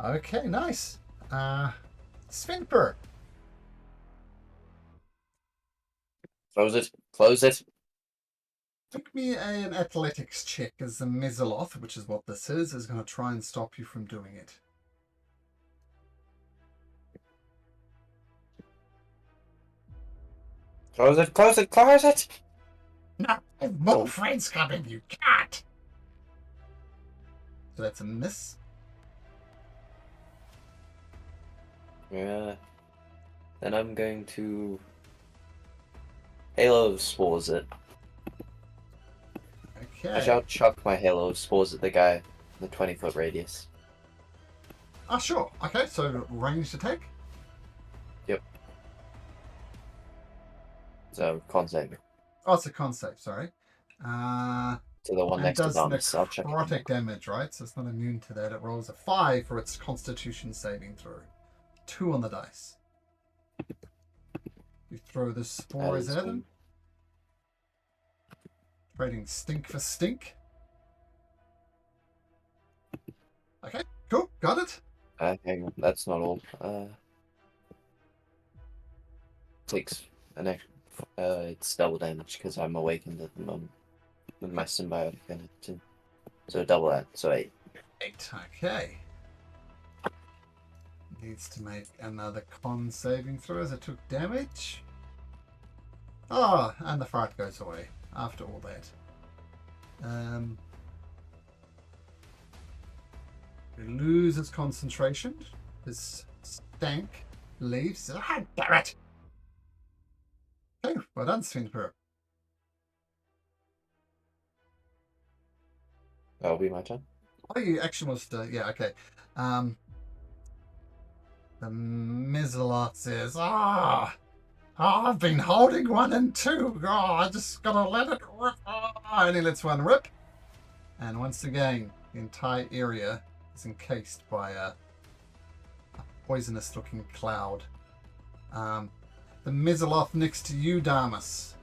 Okay, nice. Svinper. Close it. Close it. Make me an athletics check as the Mesoloth, which is what this is going to try and stop you from doing it. Close it. Close it. Close it. No, more friends coming, you can't. So that's a miss. Yeah. Then I'm going to Halo of Spores it. Okay. I shall chuck my Halo of Spores at the guy in the 20-foot radius. Sure. Okay, so ranged attack. Yep. So, con save. Oh, it's a con save, sorry. To the one And next to does Thomas. I'll check it. necrotic damage, right? So it's not immune to that. It rolls a 5 for its constitution saving throw. 2 on the dice. You throw the spores at him. Trading stink for stink. Okay, cool. Got it. Hang on, that's not all. Takes an extra. It's double damage because I'm awakened at the moment with my symbiotic energy. So double that. So 8. 8. Okay. Needs to make another con saving throw as it took damage. Oh, and the fright goes away after all that. It loses concentration. His stank leaves. Ah, damn it! Okay, well done, Svinper. That'll be my turn. Oh, you action was yeah, okay. The Mizalot says, I've been holding 1 and 2. I just gotta let it rip. And he lets one rip. And once again, the entire area is encased by a poisonous looking cloud. The Mizaloth next to you, Damas.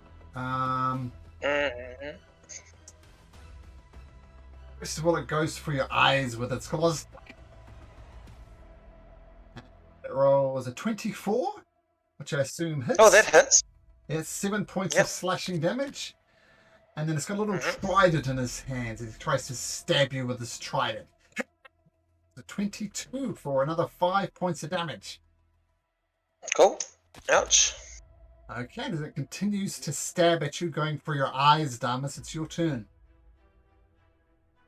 First of all, it goes for your eyes with its claws. It rolls a 24, which I assume hits. Oh, that hits. It's 7 points Yep. of slashing damage. And then it's got a little trident in his hands. He tries to stab you with his trident. A 22 for another 5 points of damage. Cool. Ouch. Okay, as it continues to stab at you, going for your eyes, Damas, it's your turn.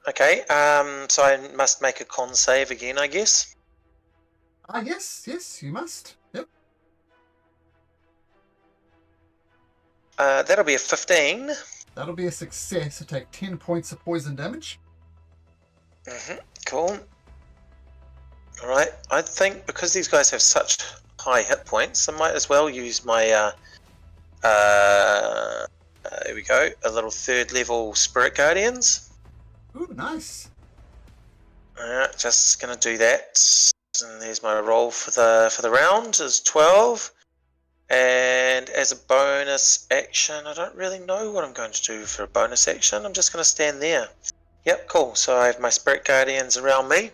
Okay, so I must make a con save again, I guess. Yes, you must. Yep. That'll be a 15. That'll be a success. So take 10 points of poison damage. Cool. Alright, I think because these guys have such high hit points, I might as well use my, here we go, a little 3rd level Spirit Guardians. Ooh, nice. Alright, just gonna do that. And there's my roll for the round is 12. And as a bonus action, I don't really know what I'm going to do for a bonus action. I'm just going to stand there. Yep, cool. So I have my Spirit Guardians around me.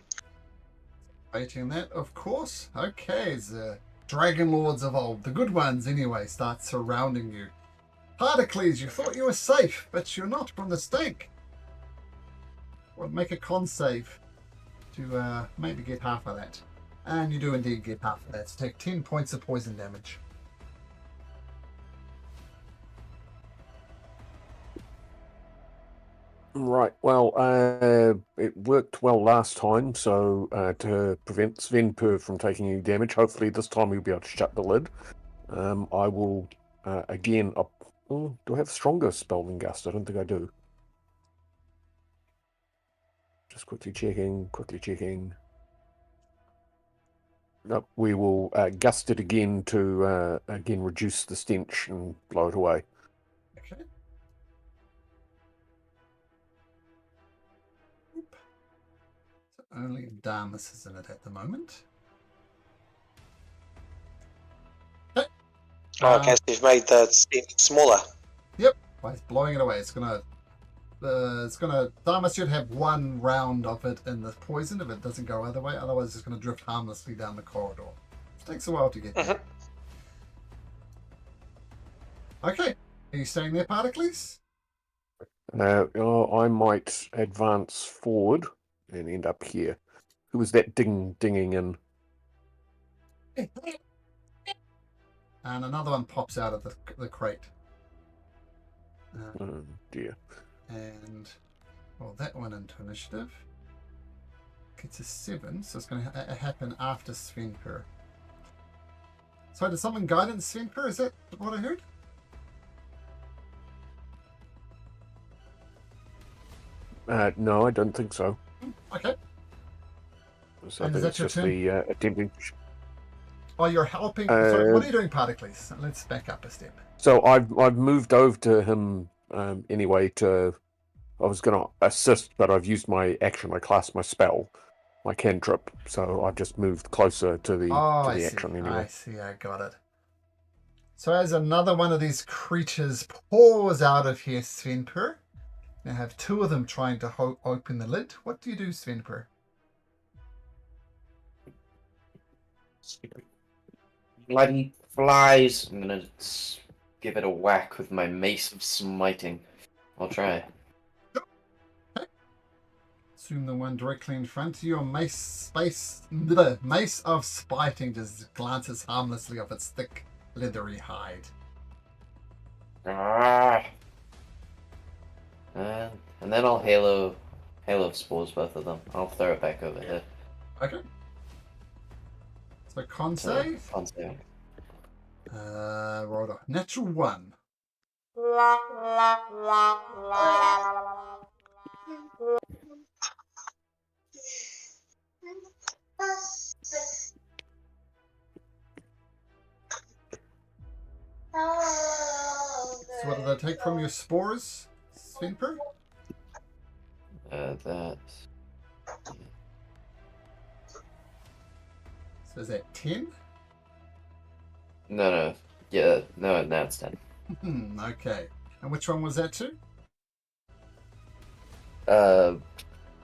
Waiting that, of course. Okay, the Dragon Lords of old, the good ones anyway, start surrounding you. Hardicles, you thought you were safe, but you're not from the stink. Well, make a con save to maybe get half of that. And you do indeed get half of that. So take 10 points of poison damage. Right, well, it worked well last time, so to prevent Svenper from taking any damage, hopefully this time we'll be able to shut the lid. I will, again, do I have stronger spell than Gust? I don't think I do. Just quickly checking. Nope, we will gust it again to, again, reduce the stench and blow it away. Okay. Only Damas is in it at the moment. Okay. Okay, so you've made the stent smaller. Yep. By blowing it away, it's gonna. Damas should have one round of it in the poison if it doesn't go other way. Otherwise, it's gonna drift harmlessly down the corridor. It takes a while to get there. Okay. Are you staying there, Particles? I might advance forward and end up here. Who was that dinging in? And another one pops out of the crate. Oh dear. And well, that one into initiative gets a 7, so it's going to happen after Svenper. So did someone guidance Svenper? Is that what I heard? No, I don't think so. Okay. So I And think is that it's your just turn? the attempting. Oh, you're helping. Sorry, what are you doing, Particles? Let's back up a step. So I've moved over to him anyway. I was going to assist, but I've used my action. I cast my spell, my cantrip. So I've just moved closer to the I see. action anyway. I see. I got it. So as another one of these creatures pours out of here, Svenper. Now have 2 of them trying to open the lid. What do you do, Svenper? Bloody flies! I'm gonna give it a whack with my mace of smiting. I'll try. Assume the one directly in front of you. Mace of spiting just glances harmlessly off its thick, leathery hide. Ah! And then I'll halo spores both of them. I'll throw it back over here. Okay. So con save. Con save. Rolled a natural 1. So what did I take from your spores, Svenper? That. So is that 10? No. Yeah, no, that's 10. Okay. And which one was that to? The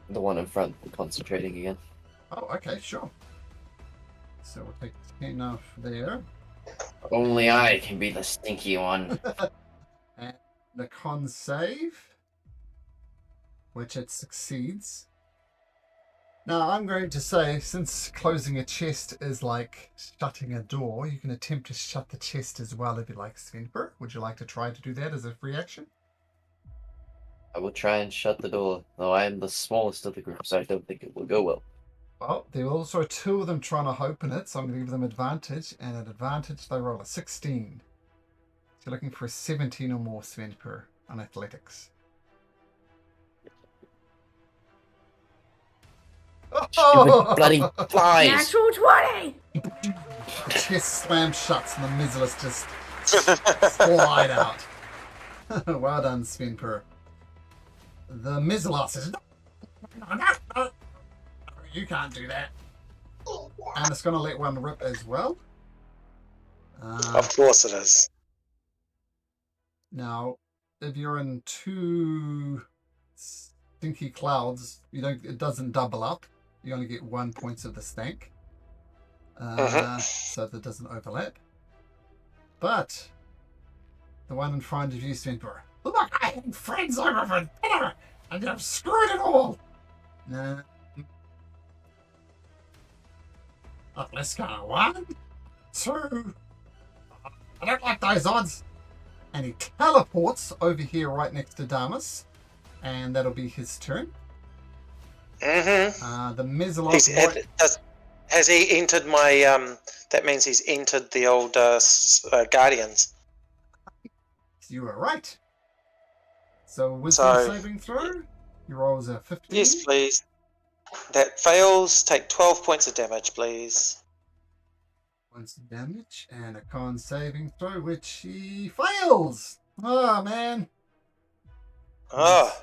one in front, concentrating again. Oh, okay, sure. So we'll take 10 off there. Only I can be the stinky one. And the con save, which it succeeds. Now, I'm going to say, since closing a chest is like shutting a door, you can attempt to shut the chest as well if you like, Svenper. Would you like to try to do that as a free action? I will try and shut the door, though I am the smallest of the group, so I don't think it will go well. Well, there are also 2 of them trying to open it, so I'm going to give them advantage, and at advantage they roll a 16. So you're looking for a 17 or more, Svenper, on athletics. Stupid bloody flies! Natural 20! The chest slams shut and the mizzlers just slide out. Well done, Svenper. The mizzler says, no, you can't do that. And it's going to let one rip as well. Of course it is. Now, if you're in 2 stinky clouds, it doesn't double up. You only get 1 point of the stank. So that doesn't overlap. But the one in front of you, Svenper. Look, I had friends over for dinner, and you've screwed it all. Let's go. 1, 2. I don't like those odds. And he teleports over here right next to Damas, and that'll be his turn. The Mizzlot. Has he entered my? That means he's entered the old Guardians. You were right. So wisdom saving throw. Your rolls are 15. Yes, please. That fails. Take 12 points of damage, please. Points of damage and a con saving throw, which he fails. Oh man. Oh.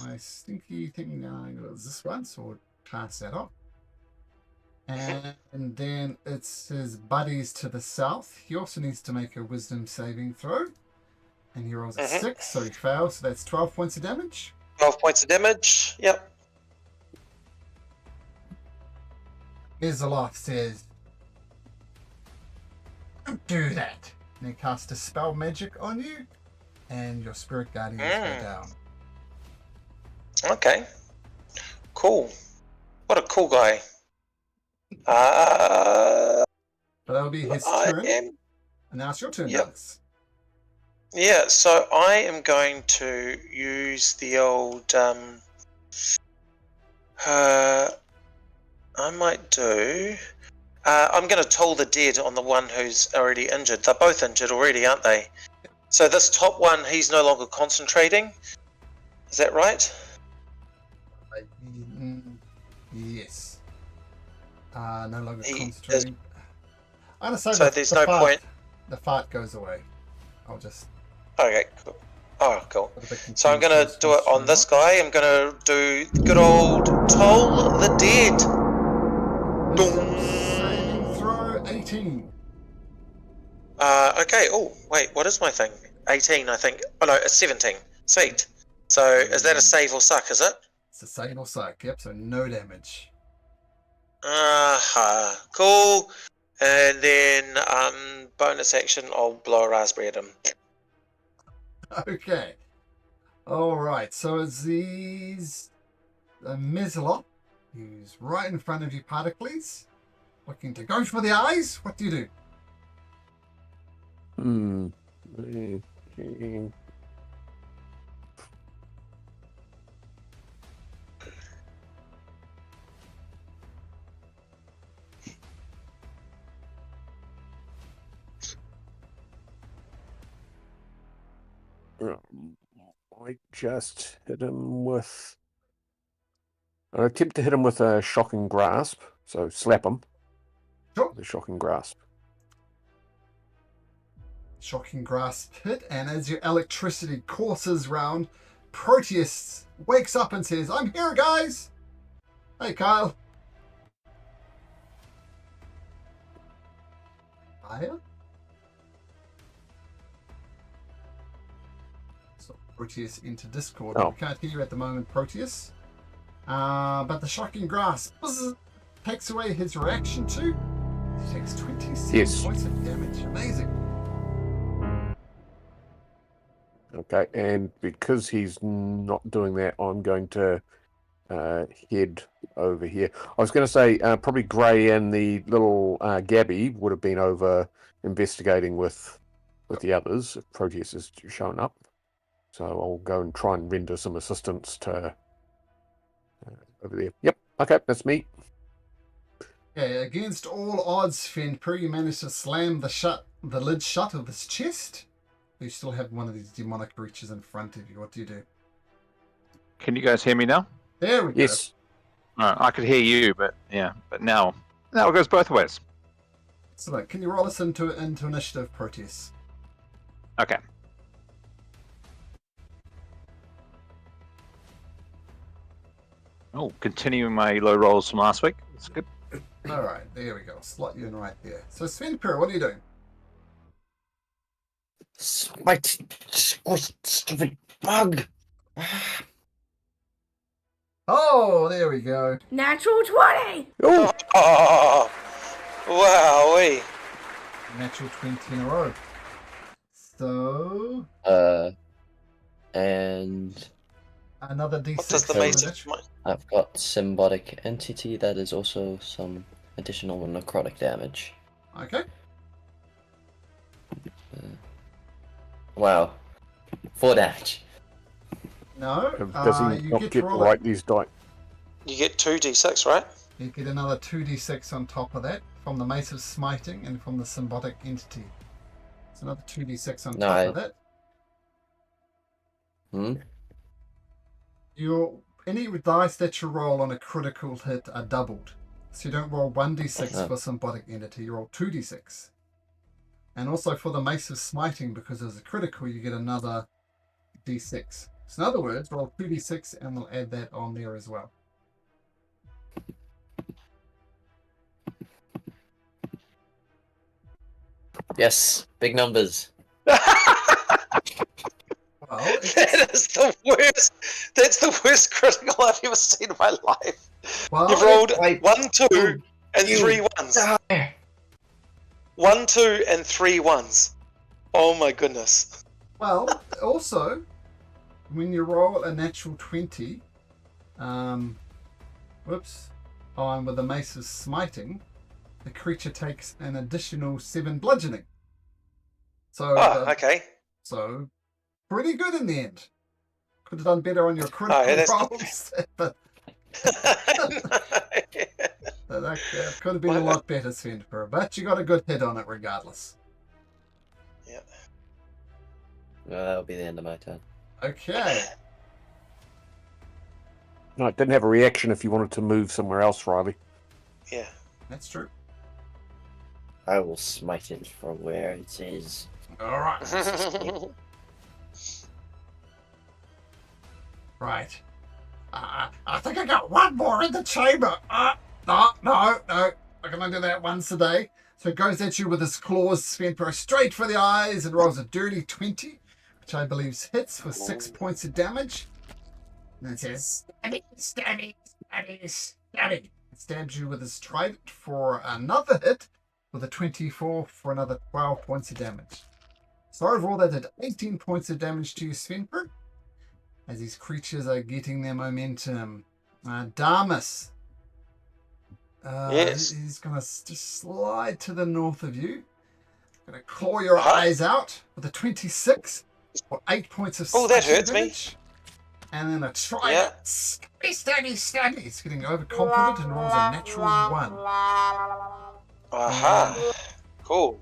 My stinky thing. Is this one? So pass that off. And then it's his buddies to the south. He also needs to make a wisdom saving throw. And he rolls a 6, so he fails. So that's 12 points of damage. 12 points of damage. Yep. Izaloth says, "Don't do that." And he casts a spell magic on you, and your spirit guardians go down. Okay. Cool. What a cool guy. But that'll be his turn. And now it's your turn, Yep. Alex. Yeah, so I am going to use the old I might do I'm going to toll the dead on the one who's already injured. They're both injured already, aren't they? So this top one, he's no longer concentrating. Is that right? Yes. No longer He concentrating. I'm gonna say So there's no point. The fart goes away. I'll just. Okay, cool. Oh, cool. put a bit So I'm going to continuous do it on constraint this guy. I'm going to do good old toll the dead. Wisdom saving throw 18. Okay. Oh, wait. What is my thing? 18, I think. Oh, no, it's 17. Sweet. So is that a save or suck, is it? It's a save or suck. Yep, so no damage. Cool. And then bonus action, I'll blow a raspberry at him. Okay. Alright, so it's these Mizalot, who's right in front of you, Particles. Looking to go for the eyes. What do you do? I just hit him with. I attempt to hit him with a shocking grasp. So slap him. Sure. The shocking grasp. Shocking grasp hit, and as your electricity courses round, Proteus wakes up and says, "I'm here, guys!" Hey, Kyle. Fire? So Proteus into Discord. Oh. We can't hear you at the moment, Proteus. But the shocking grasp takes away his reaction too. He takes 27 points of damage. Amazing. Okay, and because he's not doing that, I'm going to head over here. I was going to say probably Gray and the little Gabby would have been over investigating with the others if Proteus is showing up. So I'll go and try and render some assistance to over there. Yep, okay, that's me. Okay, against all odds, Fenper, you managed to slam the lid shut of this chest. You still have one of these demonic creatures in front of you. What do you do? Can you guys hear me now? There we go. Yes. I could hear you, but now it goes both ways. So, can you roll us into initiative, Proteus? Okay. Oh, continuing my low rolls from last week. That's good. All right, there we go. Slot you in right there. So, Svenper, what are you doing? Smite, squish, stupid bug. Oh, there we go. Natural 20! Oh, Oh, wowee. Natural 20 in a row. So, And another D6. What does the So mace damage. of I've got symbiotic entity that is also some additional necrotic damage. Okay. Wow. 4 damage. No. does he you not get get to to roll write these dice? You get 2d6, right? You get another 2d6 on top of that from the Mace of Smiting and from the Symbiotic Entity. It's another 2d6 on top of that. Any dice that you roll on a critical hit are doubled. So you don't roll 1d6 for Symbiotic Entity, you roll 2d6. And also for the Mace of Smiting, because it's a critical, you get another d6. So in other words, roll 2d6 and we'll add that on there as well. Yes, big numbers. Well, That is the worst. That's the worst critical I've ever seen in my life. well, You've rolled I- 1, 2, and You 3 ones. die. 1, 2, and 3 ones. Oh my goodness. well, also, when you roll a natural 20, whoops, and with the mace of smiting, the creature takes an additional 7 bludgeoning. So, Oh, okay. so pretty good in the end. Could have done better on your critical yeah, that's- rolls, but that could have been a lot better, Svenper. But you got a good hit on it regardless. Yeah. Well, that'll be the end of my turn. Okay. No, it didn't have a reaction if you wanted to move somewhere else, Riley. Yeah. That's true. I will smite it from where it is. All right. Right. I think I got one more in the chamber. No. I can only do that once a day. So it goes at you with his claws, Svenper, straight for the eyes, and rolls a dirty 20, which I believe hits for 6 points of damage. And it says, stabby. It stabs you with his trident for another hit, with a 24 for another 12 points of damage. So overall, that did 18 points of damage to you, Svenper, as these creatures are getting their momentum. Damas. Yes. He's going to just slide to the north of you. Going to claw your Uh-huh. eyes out with a 26 for 8 points of Oh, that slashing hurts me. damage. And then a trident. Yeah. Stabby. He's getting overconfident and rolls a natural 1. Aha. Cool.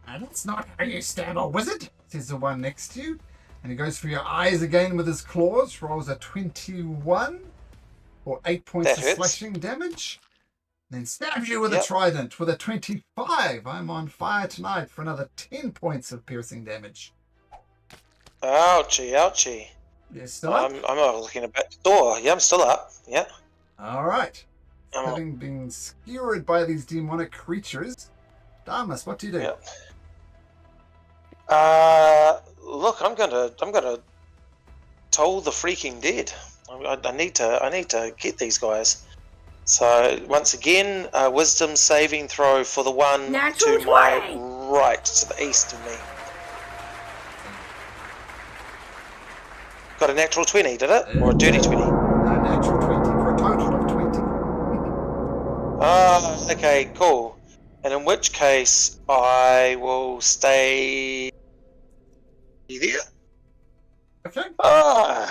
And that's not how you stab a wizard, says the one next to you. And he goes for your eyes again with his claws, rolls a 21 for 8 points That of hits. slashing damage. Then stabs you with Yep. a trident with a 25. I'm on fire tonight for another 10 points of piercing damage. Ouchie. You're still up? I'm looking a bit sore. Yeah, I'm still up. Yeah. All right. I'm Having been skewered by these demonic creatures, Damas, what do you do? Yeah. Look, I'm gonna toll the freaking dead. I need to get these guys. So once again, wisdom saving throw for the one Natural to my 20. right, to the east of me. Got a natural 20, did it? Or a dirty 20? A natural 20 for a total of 20. Okay, cool. And in which case, I will stay there. Okay. Now,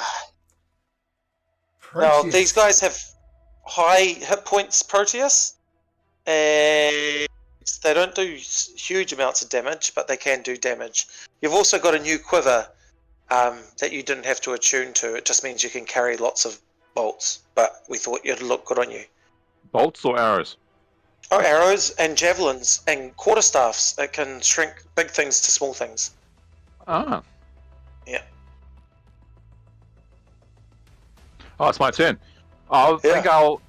Proteus. these guys have high hit points, Proteus, and they don't do huge amounts of damage, but they can do damage. You've also got a new quiver that you didn't have to attune to. It just means you can carry lots of bolts, but we thought it'd look good on you. Bolts or arrows? Oh, arrows and javelins and quarterstaffs that can shrink big things to small things. Ah. Yeah. Oh, it's my turn. I think I'll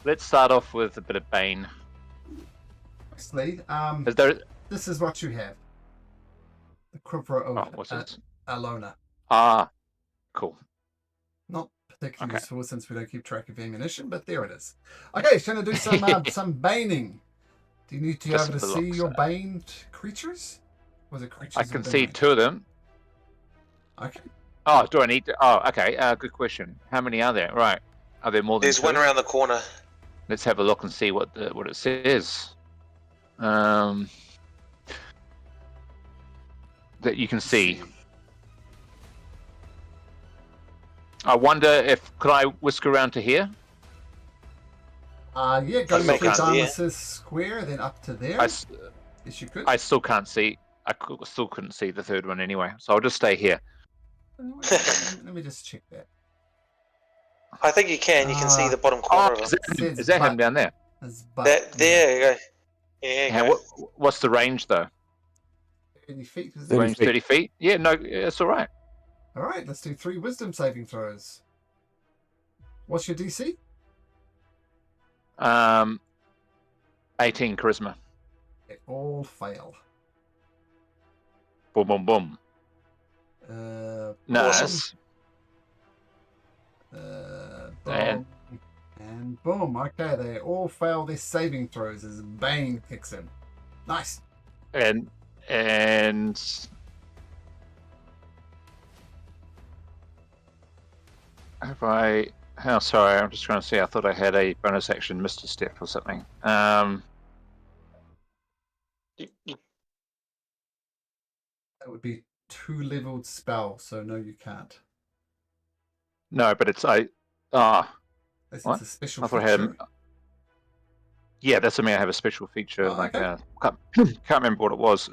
let's start off with a bit of Bane. Firstly, Is there? this is what you have. The quiver of Oh, what's this? Alona. Ah, cool. Not particularly Okay. useful since we don't keep track of ammunition, but there it is. Okay, it's going to do some baning. Do you need to be Just able to the see looks, your baned creatures? Was it creatures? I of can the see night? 2 of them. Okay. Oh, do I need to? Oh, okay. Good question. How many are there? Right. Are there more than There's 2? one around the corner. Let's have a look and see what it says. That you can see. I wonder if could I whisk around to here? Yeah, go make through it, yeah. Damas's square, then up to there. Yes, you could. I still can't see. Still couldn't see the third one anyway, so I'll just stay here. Let me just check that. I think you can. You can see the bottom corner Oh, of them. Says is that him but. down there? There's but. That, there you go. Yeah, How, what's the range though? 30 feet. Is it? 30 Range feet. 30 feet? Yeah, no, it's all right. All right, let's do 3 wisdom saving throws. What's your DC? 18 charisma. They all fail. Boom, boom, boom. Nice. Boom. And boom. Okay, they all fail their saving throws as Bane kicks in. Nice. And have I? Oh, sorry. I'm just trying to see. I thought I had a bonus action, Misty Step or something. That would be 2-leveled spell, so no, you can't. No, but it's This What? is a special I thought I had. feature. Yeah, that's something I have a special feature. Oh, like okay. can't remember what it was.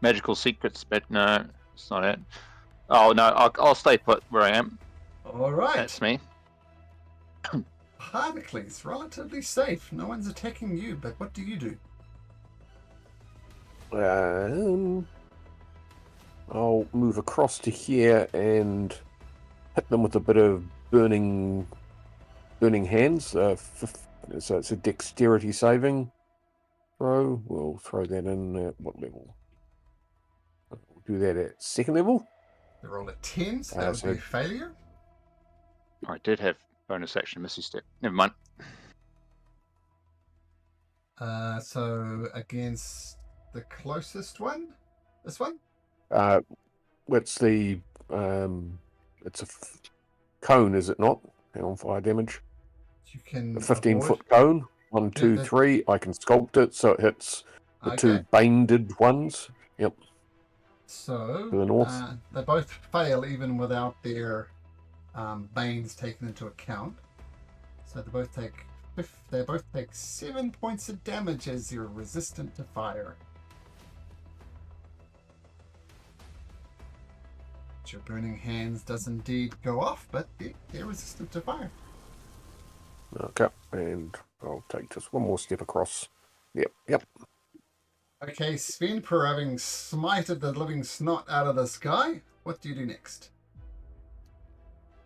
Magical secrets, but no, it's not it. Oh no, I'll stay put where I am. All right. That's me. Harmicles, relatively safe. No one's attacking you, but what do you do? I'll move across to here and hit them with a bit of burning hands. So it's a dexterity saving throw. We'll throw that in at what level? We'll do that at 2nd level. They roll a 10, so that would be a failure. I did have bonus action, Misty Step. Never mind. So against the closest one, this one. It's the it's a cone, is it not? On fire damage. You can A 15-foot cone. 1, 2, 3. I can sculpt it so it hits the two baned ones. Yep. So to the north. They both fail even without their banes taken into account. So they both take 7 points of damage as you're resistant to fire. Your burning hands does indeed go off, but they're resistant to fire. Okay, and I'll take just one more step across. Yep. Okay, Sven, for having smited the living snot out of this guy, what do you do next?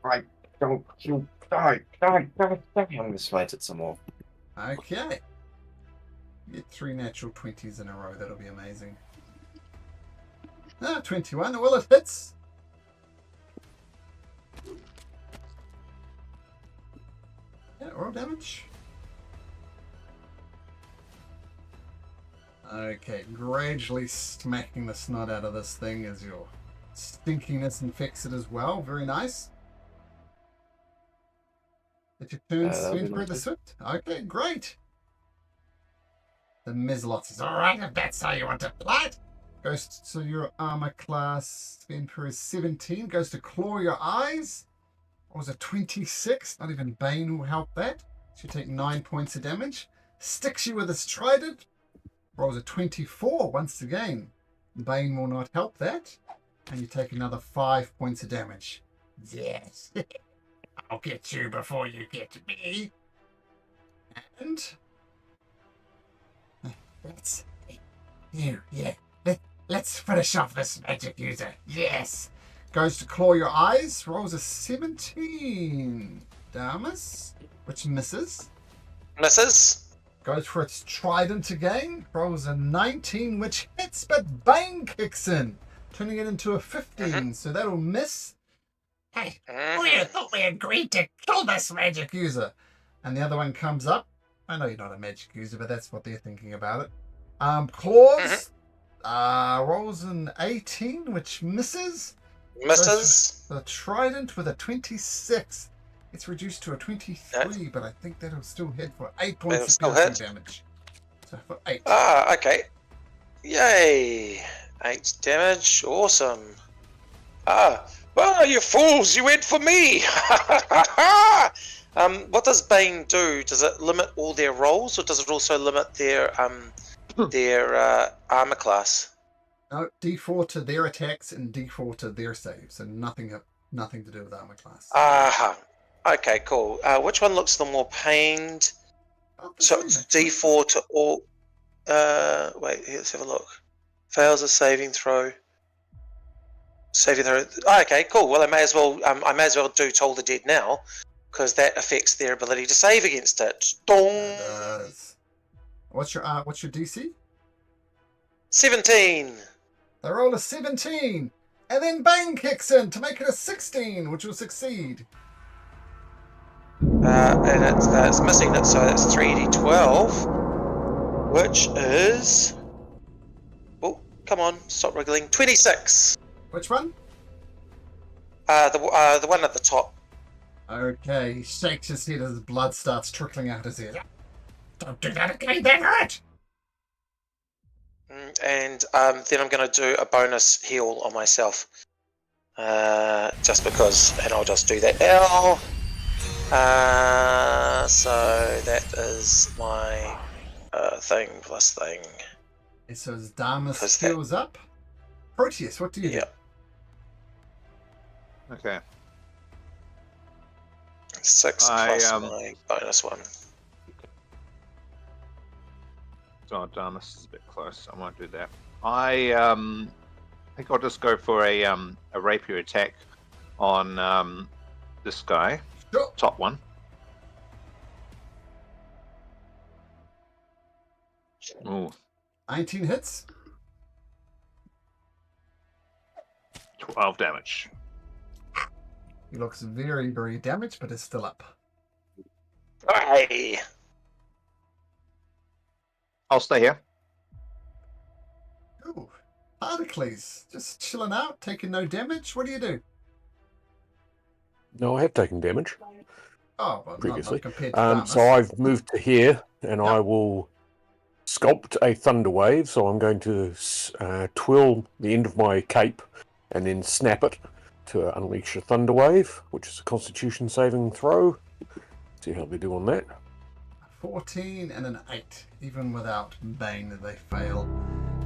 Right, don't you die. I'm gonna smite it some more. Okay. Get 3 natural 20s in a row, that'll be amazing. 21, well, it hits. Yeah, roll damage. Okay, gradually smacking the snot out of this thing as your stinkiness infects it as well. Very nice. It's your turn, Sven, for the swift. Okay, great. The Mizlot says, alright, if that's how you want to play it. Goes to your armor class, Sven, for is 17. Goes to claw your eyes. What was a 26? Not even Bane will help that. So you take 9 points of damage. Sticks you with his trident. Rolls a 24 once again. Bane will not help that. And you take another 5 points of damage. Yes. I'll get you before you get me. And that's you. Yeah. Let's finish off this magic user. Yes. Goes to claw your eyes. Rolls a 17. Damas, which misses. Misses. Goes for its trident again. Rolls a 19, which hits, but Bane kicks in, turning it into a 15. So that'll miss. Hey, we thought we agreed to kill this magic user. And the other one comes up. I know you're not a magic user, but that's what they're thinking about it. Claws. Rolls an 18, which misses. Misses. The trident with a 26. It's reduced to a 23, but I think that'll still hit for 8 points of piercing damage. So for 8. Okay. Yay. 8 damage. Awesome. Well, you fools, you went for me. What does Bane do? Does it limit all their rolls, or does it also limit their armor class? No, D4 to their attacks and D4 to their saves, and nothing to do with armor class. Okay, cool. Which one looks the more pained? So it's D4 to all. Wait, let's have a look. Fails a saving throw. Okay, cool. Well, I may as well do Toll the Dead now. because that affects their ability to save against it. Dong! It does. What's your DC? 17. They roll a 17, and then Bane kicks in to make it a 16, which will succeed. And it's missing it, so that's 3d12, which is... Oh, come on, stop wriggling. 26. Which one? The one at the top. Okay, he shakes his head as blood starts trickling out his ear. Don't do that again, that hurt! And then I'm going to do a bonus heal on myself. Just because, and I'll just do that now. So that is my thing plus thing. Okay, so as Damus Because heals up. Proteus, what do you do? Yep. Okay. 6 plus my bonus one. So Darmus is a bit close. I won't do that. I think I'll just go for a rapier attack on this guy, Sure. top one. Ooh, 19 hits. 12 damage. He looks very, very damaged, but is still up. Hey! I'll stay here. Ooh. Pericles, just chilling out, taking no damage. What do you do? No, I have taken damage Oh, well, previously. not compared to Damus. So I've moved to here, and Yep. I will sculpt a thunder wave. So I'm going to twirl the end of my cape and then snap it to unleash a thunder wave, which is a Constitution saving throw. See how they do on that. 14 and an 8. Even without Bane, they fail.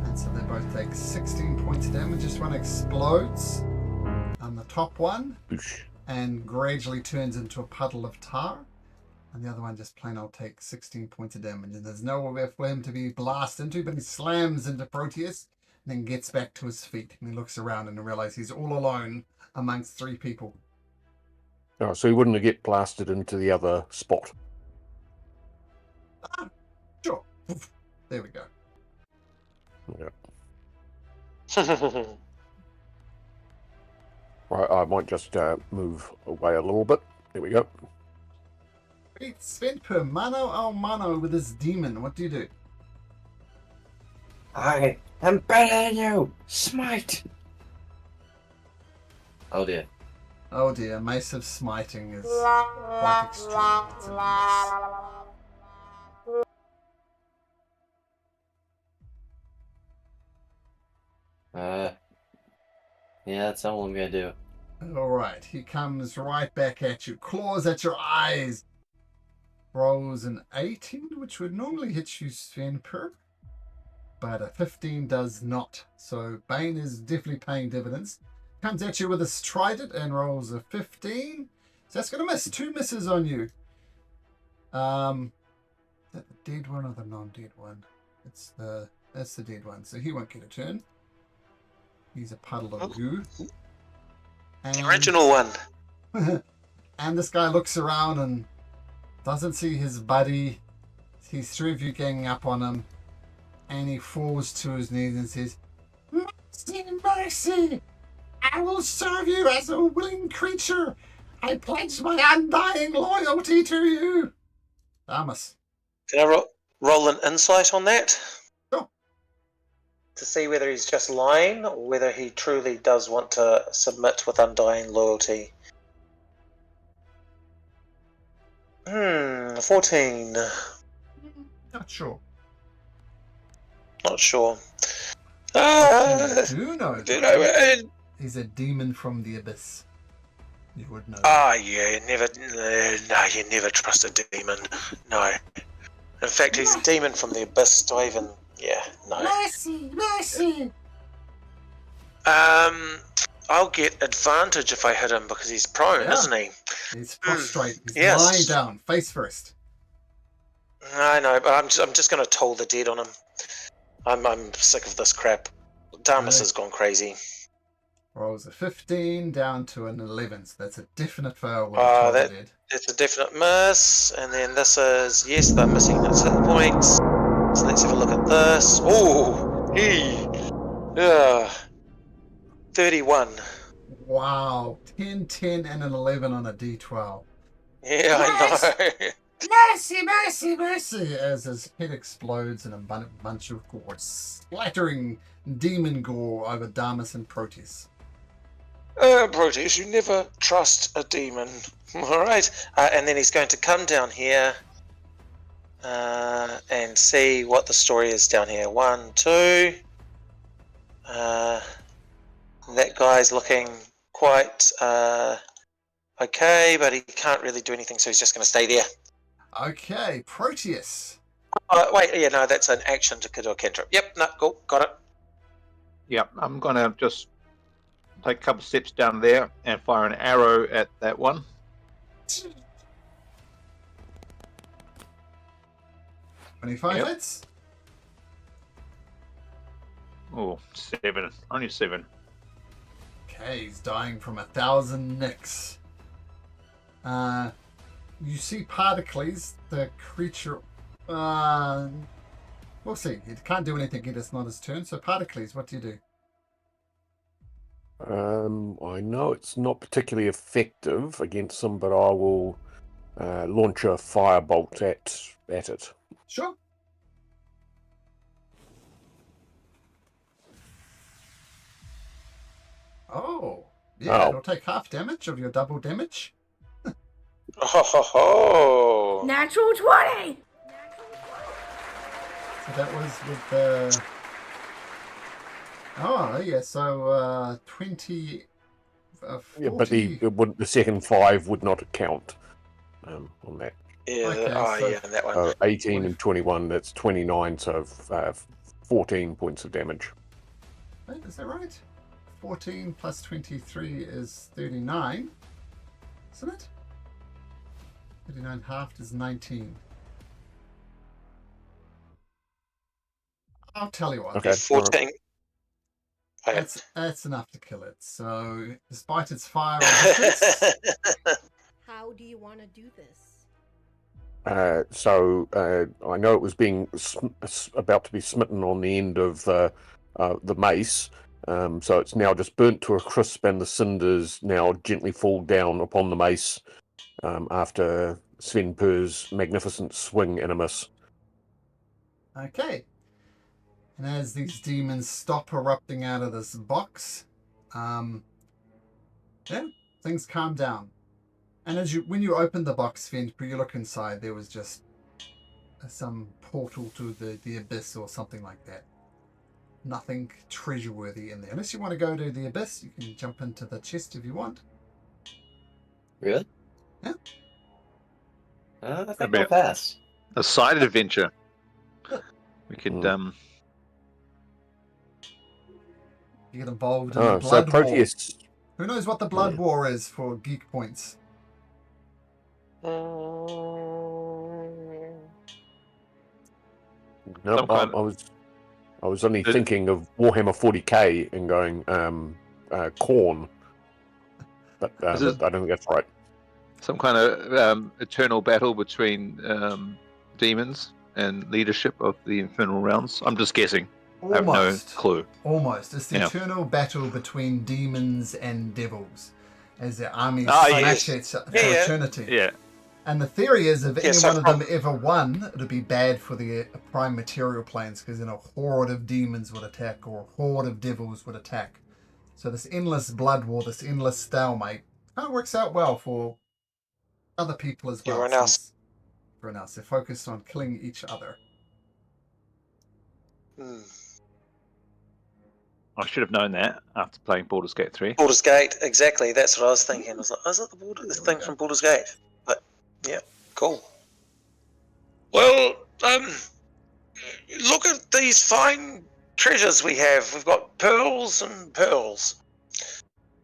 And so they both take 16 points of damage. This one explodes on the top one Boosh. and gradually turns into a puddle of tar. And the other one just plain old takes 16 points of damage. And there's nowhere for him to be blasted into, but he slams into Proteus and then gets back to his feet. And he looks around and realizes he's all alone amongst 3 people. Oh, so he wouldn't get blasted into the other spot. Sure. There we go. Yeah. Right, I might just move away a little bit. There we go. It's spent per mano al mano with this demon. What do you do? I am better than you! Smite! Oh dear. Oh dear, Mace of Smiting is quite extreme. It's a mess. Yeah, that's all I'm gonna do. Alright, he comes right back at you, claws at your eyes. Rolls an 18, which would normally hit you, Svenper, but a 15 does not. So Bane is definitely paying dividends. Comes at you with his trident and rolls a 15. So that's going to miss. 2 misses on you. Is that the dead one or the non-dead one? That's the dead one. So he won't get a turn. He's a puddle of goo. The original one. And this guy looks around and doesn't see his buddy. Sees 3 of you ganging up on him. And he falls to his knees and says, "Mercy, mercy! I will serve you as a willing creature. I pledge my undying loyalty to you." Damus. Can I roll an insight on that? Sure. To see whether he's just lying or whether he truly does want to submit with undying loyalty. 14. Not sure. Not sure. You do know. You know, He's a demon from the abyss. You would know. yeah, you never trust a demon. No. In fact, he's a demon from the abyss. Do I even? Yeah, no. Mercy, mercy! I'll get advantage if I hit him because he's prone, Yeah. isn't he? He's prostrate. He's Yes. lying down, face first. I know, but I'm just going to toll the dead on him. I'm sick of this crap. Damus has gone crazy. Rolls a 15 down to an 11. So that's a definite fail. With Oh, the that- dead. That's a definite miss. And then this is, yes, they're missing its hit points. So let's have a look at this. Oh, yeah, 31. Wow. 10, 10, and an 11 on a D12. Yeah, I know. Mercy, mercy, mercy! As his head explodes in a bunch of gore, splattering demon gore over Damas and Proteus. Proteus, you never trust a demon. Alright. And then he's going to come down here and see what the story is down here. 1, 2. That guy's looking quite okay, but he can't really do anything, so he's just going to stay there. Okay, Proteus. Wait, yeah, no, that's an action to do a cantrip. Yep, no, cool, got it. Yep, I'm gonna just take a couple steps down there and fire an arrow at that one. 25 Yep. hits. Oh, 7. Only 7. Okay, he's dying from 1,000 nicks. You see Particles, the creature. We'll see. It can't do anything. It's not his turn. So Particles, what do you do? I know it's not particularly effective against them, but I will launch a firebolt at it. Sure. Oh, yeah, Oh. it'll take half damage of your double damage. Oh, ho, ho. Natural 20! So that was with the. Oh, yeah, so 20. 40. Yeah, but the second 5 would not count on that. Yeah, Okay, oh, so- yeah, that one. 18 and 21, that's 29, so 14 points of damage. Wait, is that right? 14 plus 23 is 39, isn't it? 39 halved is 19. I'll tell you what. Okay. 14. Okay. That's enough to kill it. So, despite its fire resistance, How do you want to do this? So I know it was being about to be smitten on the end of the mace, so it's now just burnt to a crisp, and the cinders now gently fall down upon the mace after Sven Pur's magnificent swing and a miss. okay. And as these demons stop erupting out of this box, things calm down. And when you opened the box, Sven, you look inside, there was just some portal to the abyss or something like that. Nothing treasure-worthy in there. Unless you want to go to the abyss, you can jump into the chest if you want. Really? Yeah. I think Maybe I'll pass. A side adventure. We could You get involved in the Oh, so blood war. Proteus. Who knows what the blood war is for geek points? No, Some kind I was only thinking of Warhammer 40k and going Khorne, but I don't think that's right. some kind of eternal battle between demons and leadership of the infernal realms. I'm just guessing. I have no clue. Almost. It's the Yeah. eternal battle between demons and devils as their armies Ah, smash yes. it for Yeah. eternity. Yeah. And the theory is if Yeah, any so one of them ever won, it would be bad for the prime material planes because then a horde of demons would attack or a horde of devils would attack. So this endless blood war, this endless stalemate, kind of works out well for other people as well. Everyone else. since Everyone else. They're focused on killing each other. I should have known that after playing Baldur's Gate 3. Baldur's Gate, exactly. That's what I was thinking. I was like, is it the thing from Baldur's Gate? But yeah, cool. Well, look at these fine treasures we have. We've got pearls and pearls.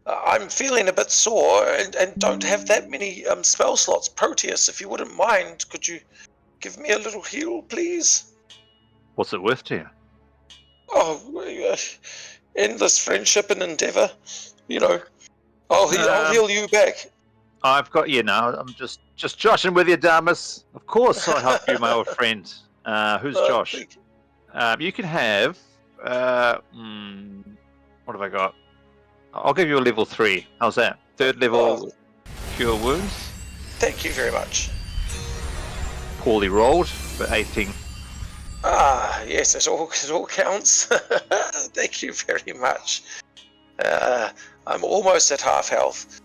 I'm feeling a bit sore and don't have that many spell slots. Proteus, if you wouldn't mind, could you give me a little heal, please? What's it worth to you? Oh, endless friendship and endeavour. You know, I'll heal you back. I've got you now. I'm just joshing with you, Damas. Of course, I'll help you, my old friend. Who's Josh? Thank you. You can have. What have I got? I'll give you a level 3. How's that? 3rd level cure wounds. Thank you very much. Poorly rolled, but 18. Ah, yes, it all counts. Thank you very much. I'm almost at half health.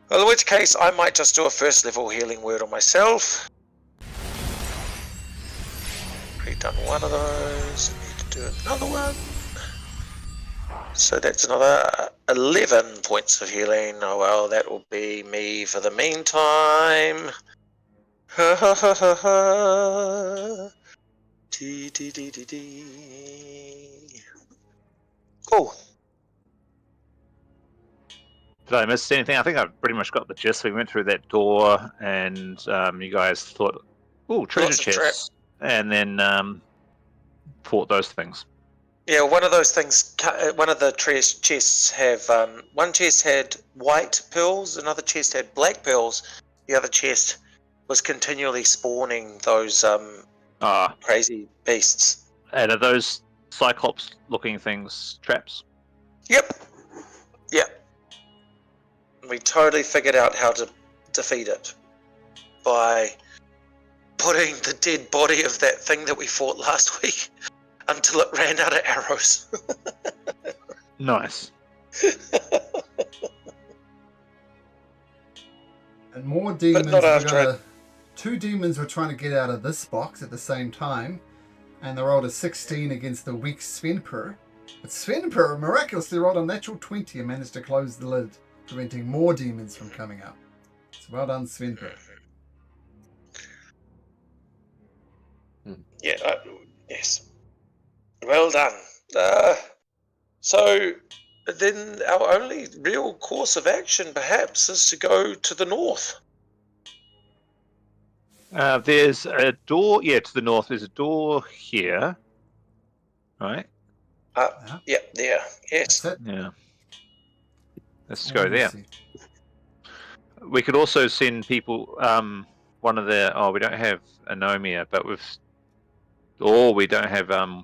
Well, in which case, I might just do a 1st level healing word on myself. Already done one of those. I need to do another one. So that's another 11 points of healing. Oh well, that will be me for the meantime. Ha ha ha ha ha. Dee dee dee dee dee. Cool. Did I miss anything? I think I pretty much got the gist. We went through that door, and you guys thought, "Ooh, treasure Lots of chests," and then fought those things. Yeah, one of those things. One of the chests have. One chest had white pearls. Another chest had black pearls. The other chest was continually spawning those crazy beasts. And are those Cyclops-looking things traps? Yep. Yep. We totally figured out how to defeat it by putting the dead body of that thing that we fought last week until it ran out of arrows. Nice. And more demons. not after 2 demons were trying to get out of this box at the same time, and they rolled a 16 against the weak Svenper. But Svenper miraculously rolled a natural 20 and managed to close the lid, preventing more demons from coming out. So well done, Svenper. Yeah, yes. Well done. So then our only real course of action perhaps is to go to the north. There's a door, to the north. There's a door here, right? Yeah, there. Yes. That's it. Yeah. Let's go there. Odyssey. We could also send people. One of the. Oh, we don't have Anomia, but we don't have.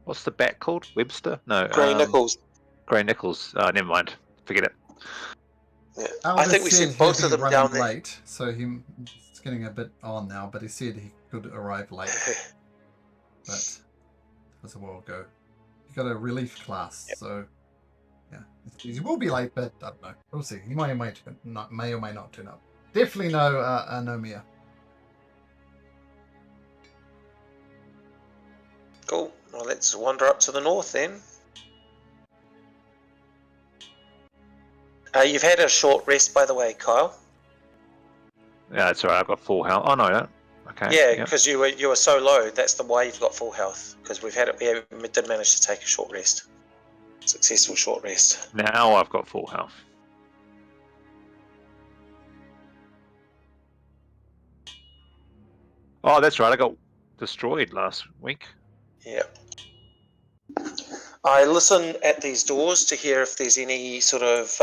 What's the bat called? Webster? No. Grey Nichols. Grey Nichols. Never mind. Forget it. Yeah. Albert I think we said sent both he'd of be them running down there. late, so it's getting a bit on now, but he said he could arrive late. But it was a while ago. He got a relief class, so yeah. He will be late, but I don't know. We'll see. He may or may not turn up. Definitely no Anomia. Cool. Well, let's wander up to the north then. You've had a short rest, by the way, Kyle. Yeah, that's alright. I've got full health. Oh no, I don't. Okay. Yeah, because you were so low. That's the why you've got full health. Because we did manage to take a short rest. Successful short rest. Now I've got full health. Oh, that's right. I got destroyed last week. Yeah. I listen at these doors to hear if there's any sort of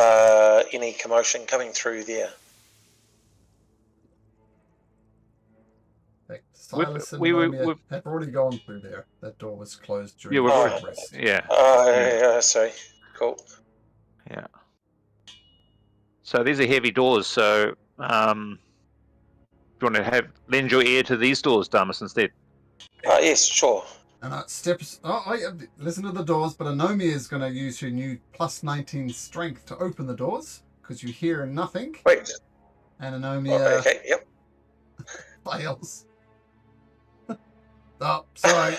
any commotion coming through there. Silas and we Anomia have already gone through there. That door was closed during Yeah, we've the already- rest. Yeah. Yeah, sorry. Cool. Yeah. So these are heavy doors. So, do you want to lend your ear to these doors, Damas, instead? Yes, sure. And steps. Listen to the doors, but Anomia is going to use her new plus 19 strength to open the doors because you hear nothing. Wait. And Anomia Okay. Yep. fails. Oh, sorry.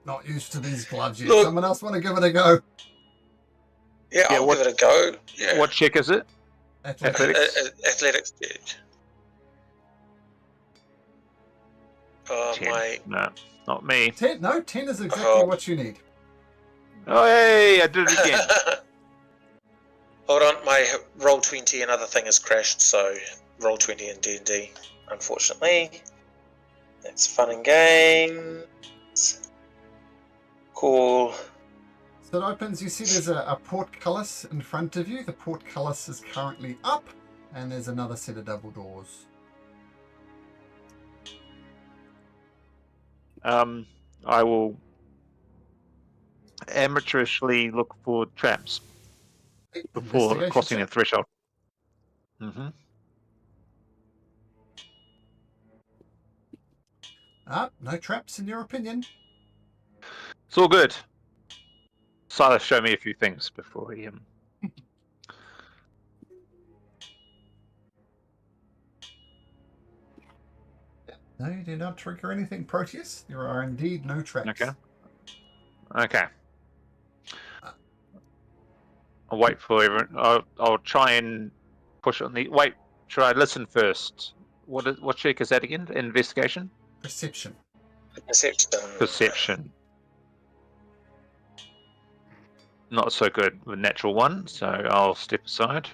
Not used to these gloves yet. Look. Someone else want to give it a go? Yeah, I'll give it a go. Yeah. What check is it? Athletics? Athletics check. Oh 10. my. No, not me. 10? No, 10 is exactly Oh. what you need. Oh, hey, I did it again. Hold on, my roll 20 and other thing has crashed, so roll 20 in D&D, unfortunately. That's fun and games. Cool. So it opens, you see there's a portcullis in front of you. The portcullis is currently up, and there's another set of double doors. I will amateurishly look for traps before Investigation crossing check. the threshold. Mm-hmm. No traps in your opinion. It's all good. Silas showed me a few things before he No, you do not trigger anything, Proteus. There are indeed no traps. Okay. I'll wait for everyone. I'll try and push on the. Wait, should I listen first? What check is that again? Investigation? Perception. Perception. Not so good with natural one, so I'll step aside.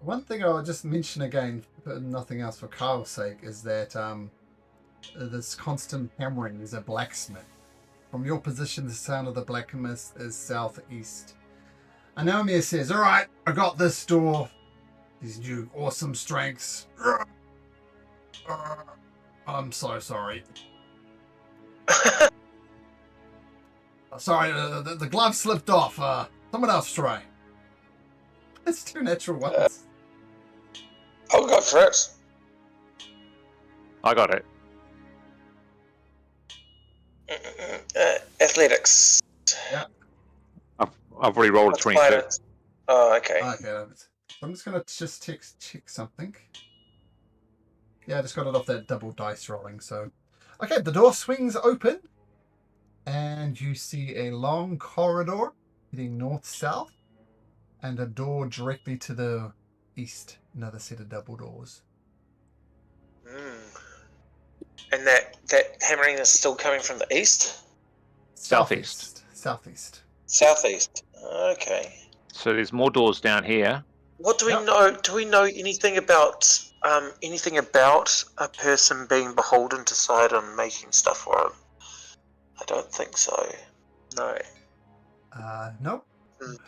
One thing I'll just mention again, but nothing else for Kyle's sake, is that this constant hammering is a blacksmith. From your position, the sound of the blacksmith is southeast. And Naomi says, "All right, I got this door. These new awesome strengths. I'm so sorry. Sorry, the glove slipped off. Someone else try." It's two natural ones. I'll go for it. I got it. Athletics. I've already rolled a That's 22. fine. Oh, okay. Okay, so I'm just gonna just check something. Yeah, I just got it off that double dice rolling. So, okay, the door swings open, and you see a long corridor heading north-south, and a door directly to the east. Another set of double doors. And that hammering is still coming from the east? Southeast. Southeast. Southeast. Okay. So there's more doors down here. What do we Yep. know? Do we know anything about a person being beholden to Sydon making stuff for him? I don't think so. No. Nope. No.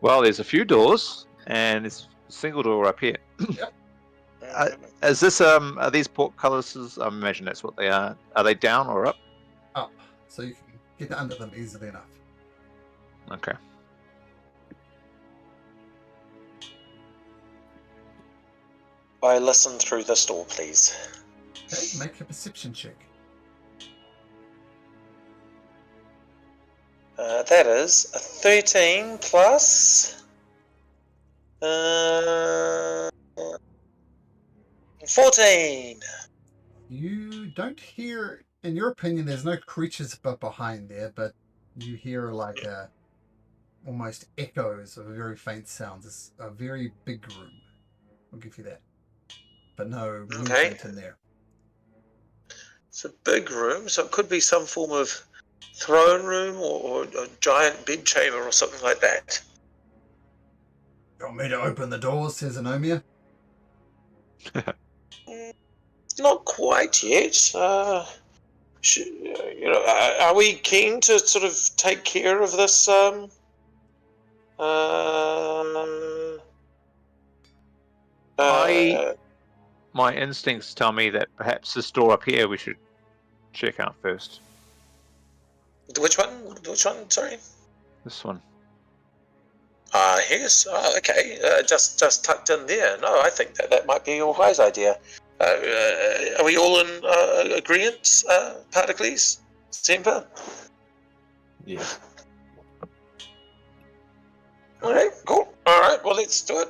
Well, there's a few doors, and there's a single door up here. Is this are these portcullises? I imagine that's what they are. Are they down or up? Up. So you can get under them easily enough. Okay. I listen through this door, please. Okay, make a perception check. That is a 13 plus 14. You don't hear, in your opinion, there's no creatures behind there, but you hear like almost echoes of very faint sounds. It's a very big room. I'll give you that. But no movement in there. It's a big room, so it could be some form of throne room or a giant bed chamber or something like that. You want me to open the doors, says Anomia? Not quite yet. Are we keen to sort of take care of this? My instincts tell me that perhaps this door up here we should check out first. Which one? Which one? Sorry. This one. Yes. Okay. Just tucked in there. No, I think that might be a wise idea. Are we all in agreement, Particles? Semper? Yeah. Okay, cool. Alright, well, let's do it.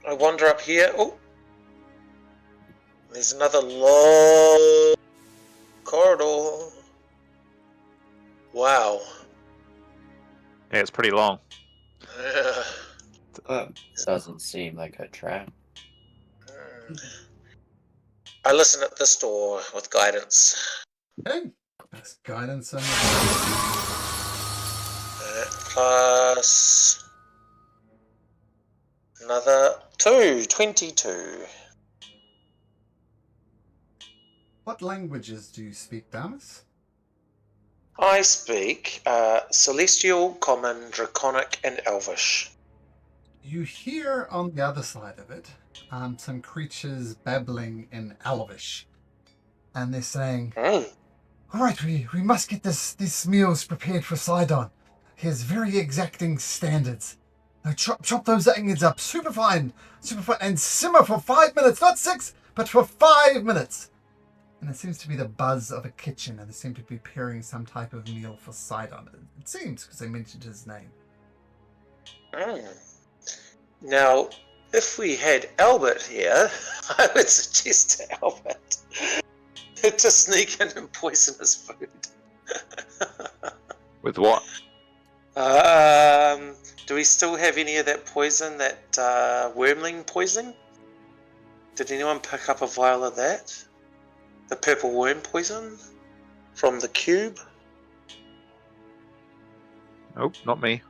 I wander up here. Oh, there's another long corridor. Wow. Yeah, it's pretty long. Doesn't seem like a trap. I listen at this door with guidance. Okay. That's guidance on your Plus Another 22. What languages do you speak, Damas? I speak Celestial, Common, Draconic, and Elvish. You hear on the other side of it some creatures babbling in Elvish. And they're saying, Mm. all right, we must get these meals prepared for Sydon. He has very exacting standards. Now chop those onions up super fine, and simmer for 5 minutes, not 6, but for 5 minutes. And it seems to be the buzz of a kitchen, and they seem to be preparing some type of meal for Sydon. It seems, because they mentioned his name. Mm. Now, if we had Albert here, I would suggest to Albert to sneak in and poison his food. With what? Do we still have any of that poison, that wormling poison? Did anyone pick up a vial of that? The purple worm poison from the cube? Nope, not me.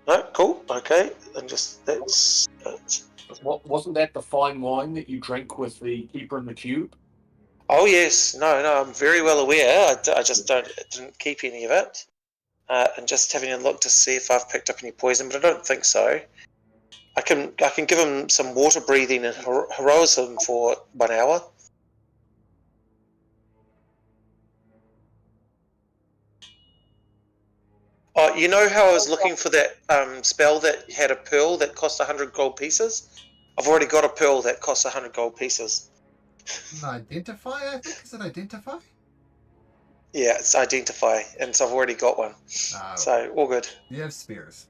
No, cool. Okay, and just that's it. Wasn't that the fine wine that you drank with the keeper in the cube? Oh yes, no, I'm very well aware. I just didn't keep any of it, and just having a look to see if I've picked up any poison, but I don't think so. I can give him some water breathing and heroism for 1 hour. Oh, you know how I was looking for that spell that had a pearl that cost 100 gold pieces? I've already got a pearl that costs 100 gold pieces. Identify, I think. Is it identify? Yeah, it's identify, and so I've already got one. Oh, So all good. you have spears.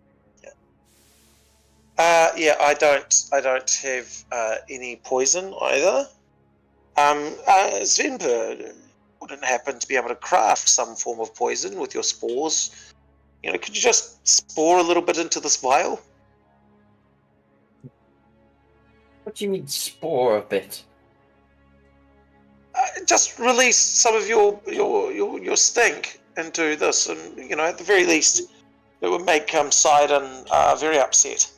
Yeah, I don't have any poison either. Zvenper wouldn't happen to be able to craft some form of poison with your spores. You know, could you just spore a little bit into this vial? What do you mean spore a bit? Just release some of your stink into this, and you know, at the very least, it would make Sidon very upset.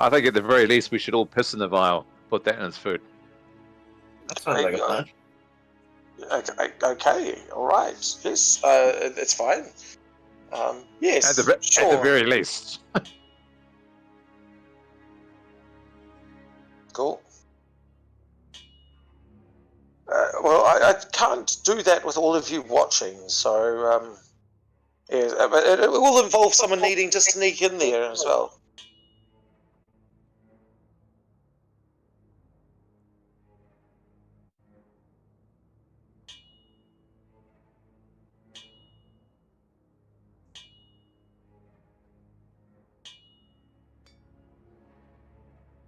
I think at the very least we should all piss in the vial. Put that in his food. That sounds like a plan. Okay, all right. Yes, it's fine. Yes, At the sure. very least. Cool. Well, I can't do that with all of you watching, so yeah, but it will involve someone needing to sneak in there as well.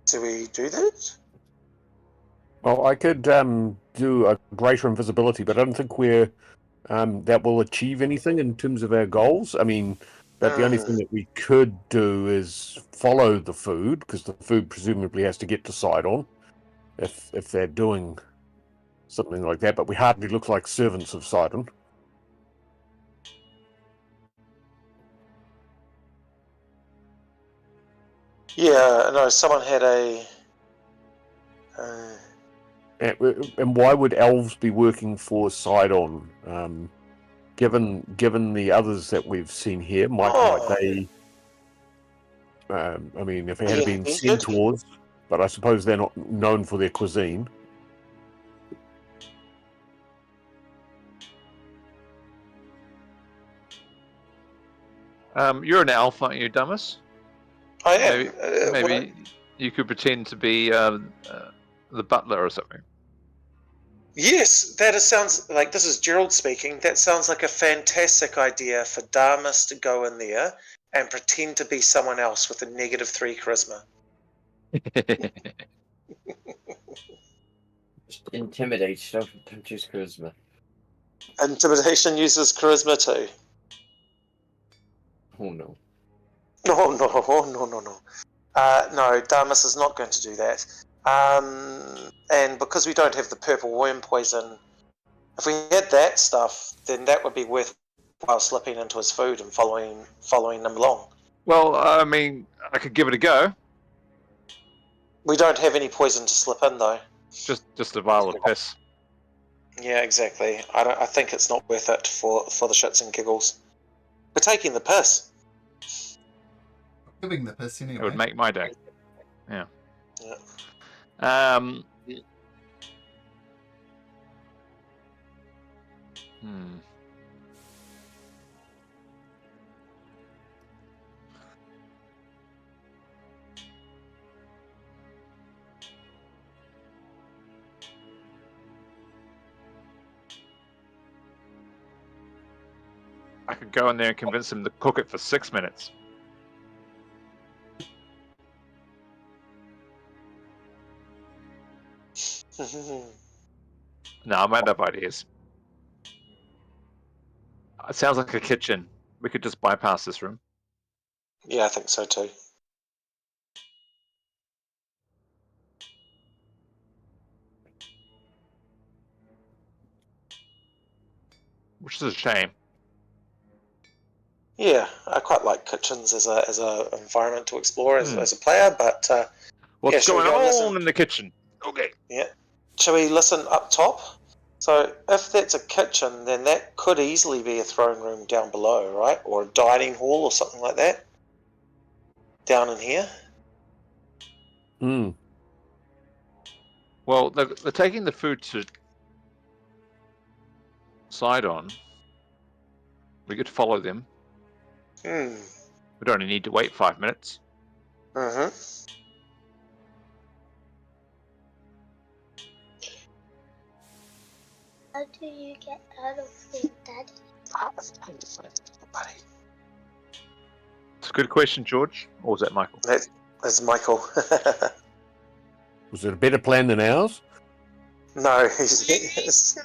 Do we do that? Well, I could do a greater invisibility, but I don't think that will achieve anything in terms of our goals. I mean, but the only thing that we could do is follow the food, because the food presumably has to get to Sydon if they're doing something like that. But we hardly look like servants of Sydon. Yeah, no, someone had a... And why would elves be working for Sydon? Given the others that we've seen here, might they? I mean, if it had been centaurs, but I suppose they're not known for their cuisine. You're an elf, aren't you, Dummus? I am. Maybe you could pretend to be the butler or something. Yes, sounds like, this is Gerald speaking, that sounds like a fantastic idea for Damas to go in there and pretend to be someone else with a -3 charisma. Just intimidate, don't use charisma. Intimidation uses charisma too. Oh no. No. No, Damas is not going to do that. And because we don't have the purple worm poison, if we had that stuff, then that would be worthwhile slipping into his food and following them along. Well, I mean, I could give it a go. We don't have any poison to slip in, though. Just a vial of piss. Yeah, exactly. I think it's not worth it for the shits and giggles. We're taking the piss. Giving the piss anyway. It would make my day. Yeah. Yeah. I could go in there and convince him to cook it for 6 minutes. No, I might have ideas. It sounds like a kitchen. We could just bypass this room. Yeah, I think so too. Which is a shame. Yeah, I quite like kitchens as a environment to explore as a player, but What's shall we going go on listen? in the kitchen? Okay. Yeah. Shall we listen up top? So if that's a kitchen, then that could easily be a throne room down below, right? Or a dining hall or something like that. Down in here. Hmm. Well, they're taking the food to Sydon. We could follow them. We'd only need to wait 5 minutes. How do you get out of here, Daddy? Buddy. It's a good question, George. Or was that Michael? That's Michael. Was it a better plan than ours? No, his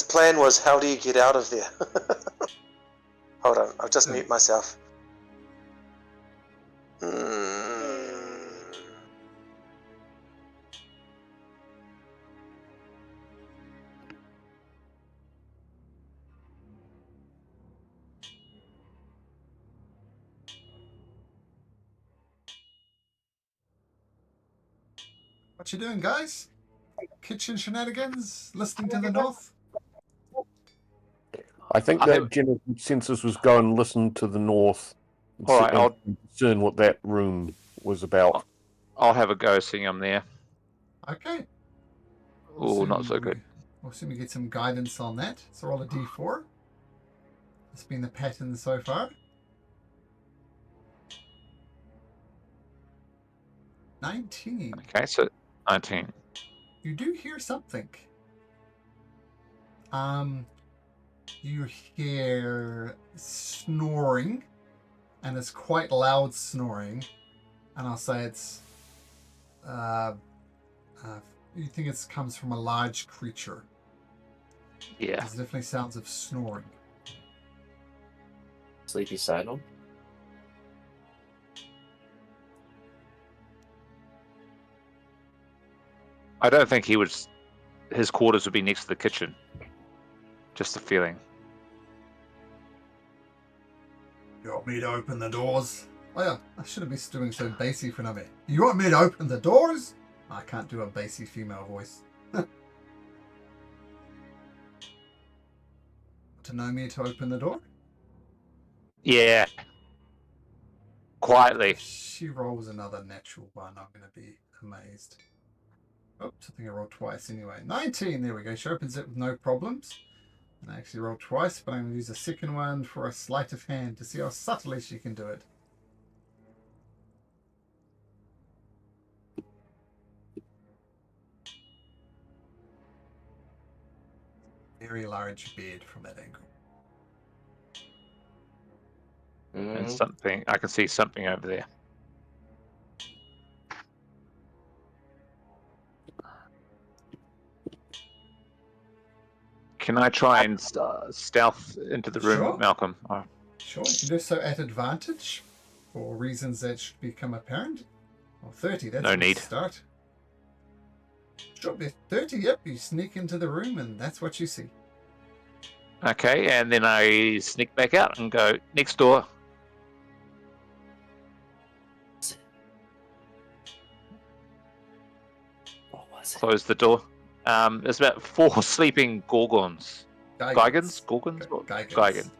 plan was, how do you get out of there? Hold on, I'll just mute myself. What you doing, guys? Kitchen shenanigans? Listening to the north? I think that general consensus was go and listen to the north. All right, I'll discern what that room was about. I'll have a go seeing I'm there. Okay. Oh, not so good. We'll assume we get some guidance on that. So roll a d4. That's been the pattern so far. 19. Okay, so 19. You do hear something. You hear snoring, and it's quite loud snoring. And I'll say it's, you think it comes from a large creature. Yeah. There's definitely sounds of snoring. Sleepy Sydon? I don't think he would. His quarters would be next to the kitchen. Just a feeling. You want me to open the doors? Oh yeah, I shouldn't be doing so bassy for me. You want me to open the doors? I can't do a bassy female voice. To know me to open the door? Yeah. Quietly. If she rolls another natural one, I'm going to be amazed. Oops, I think I rolled twice anyway. 19, there we go. She opens it with no problems. And I actually rolled twice, but I'm going to use a second one for a sleight of hand to see how subtly she can do it. Very large bed from that angle. And something, I can see something over there. Can I try and stealth into the room, Sure. Malcolm? Sure, you can do so at advantage for reasons that should become apparent. Well, 30, that's No a need. start. Sure, there's 30, yep, you sneak into the room and that's what you see. Okay, and then I sneak back out and go next door. was it? close the door. There's about 4 sleeping gorgons. Gigans? Gorgons? Gigans. Gigan.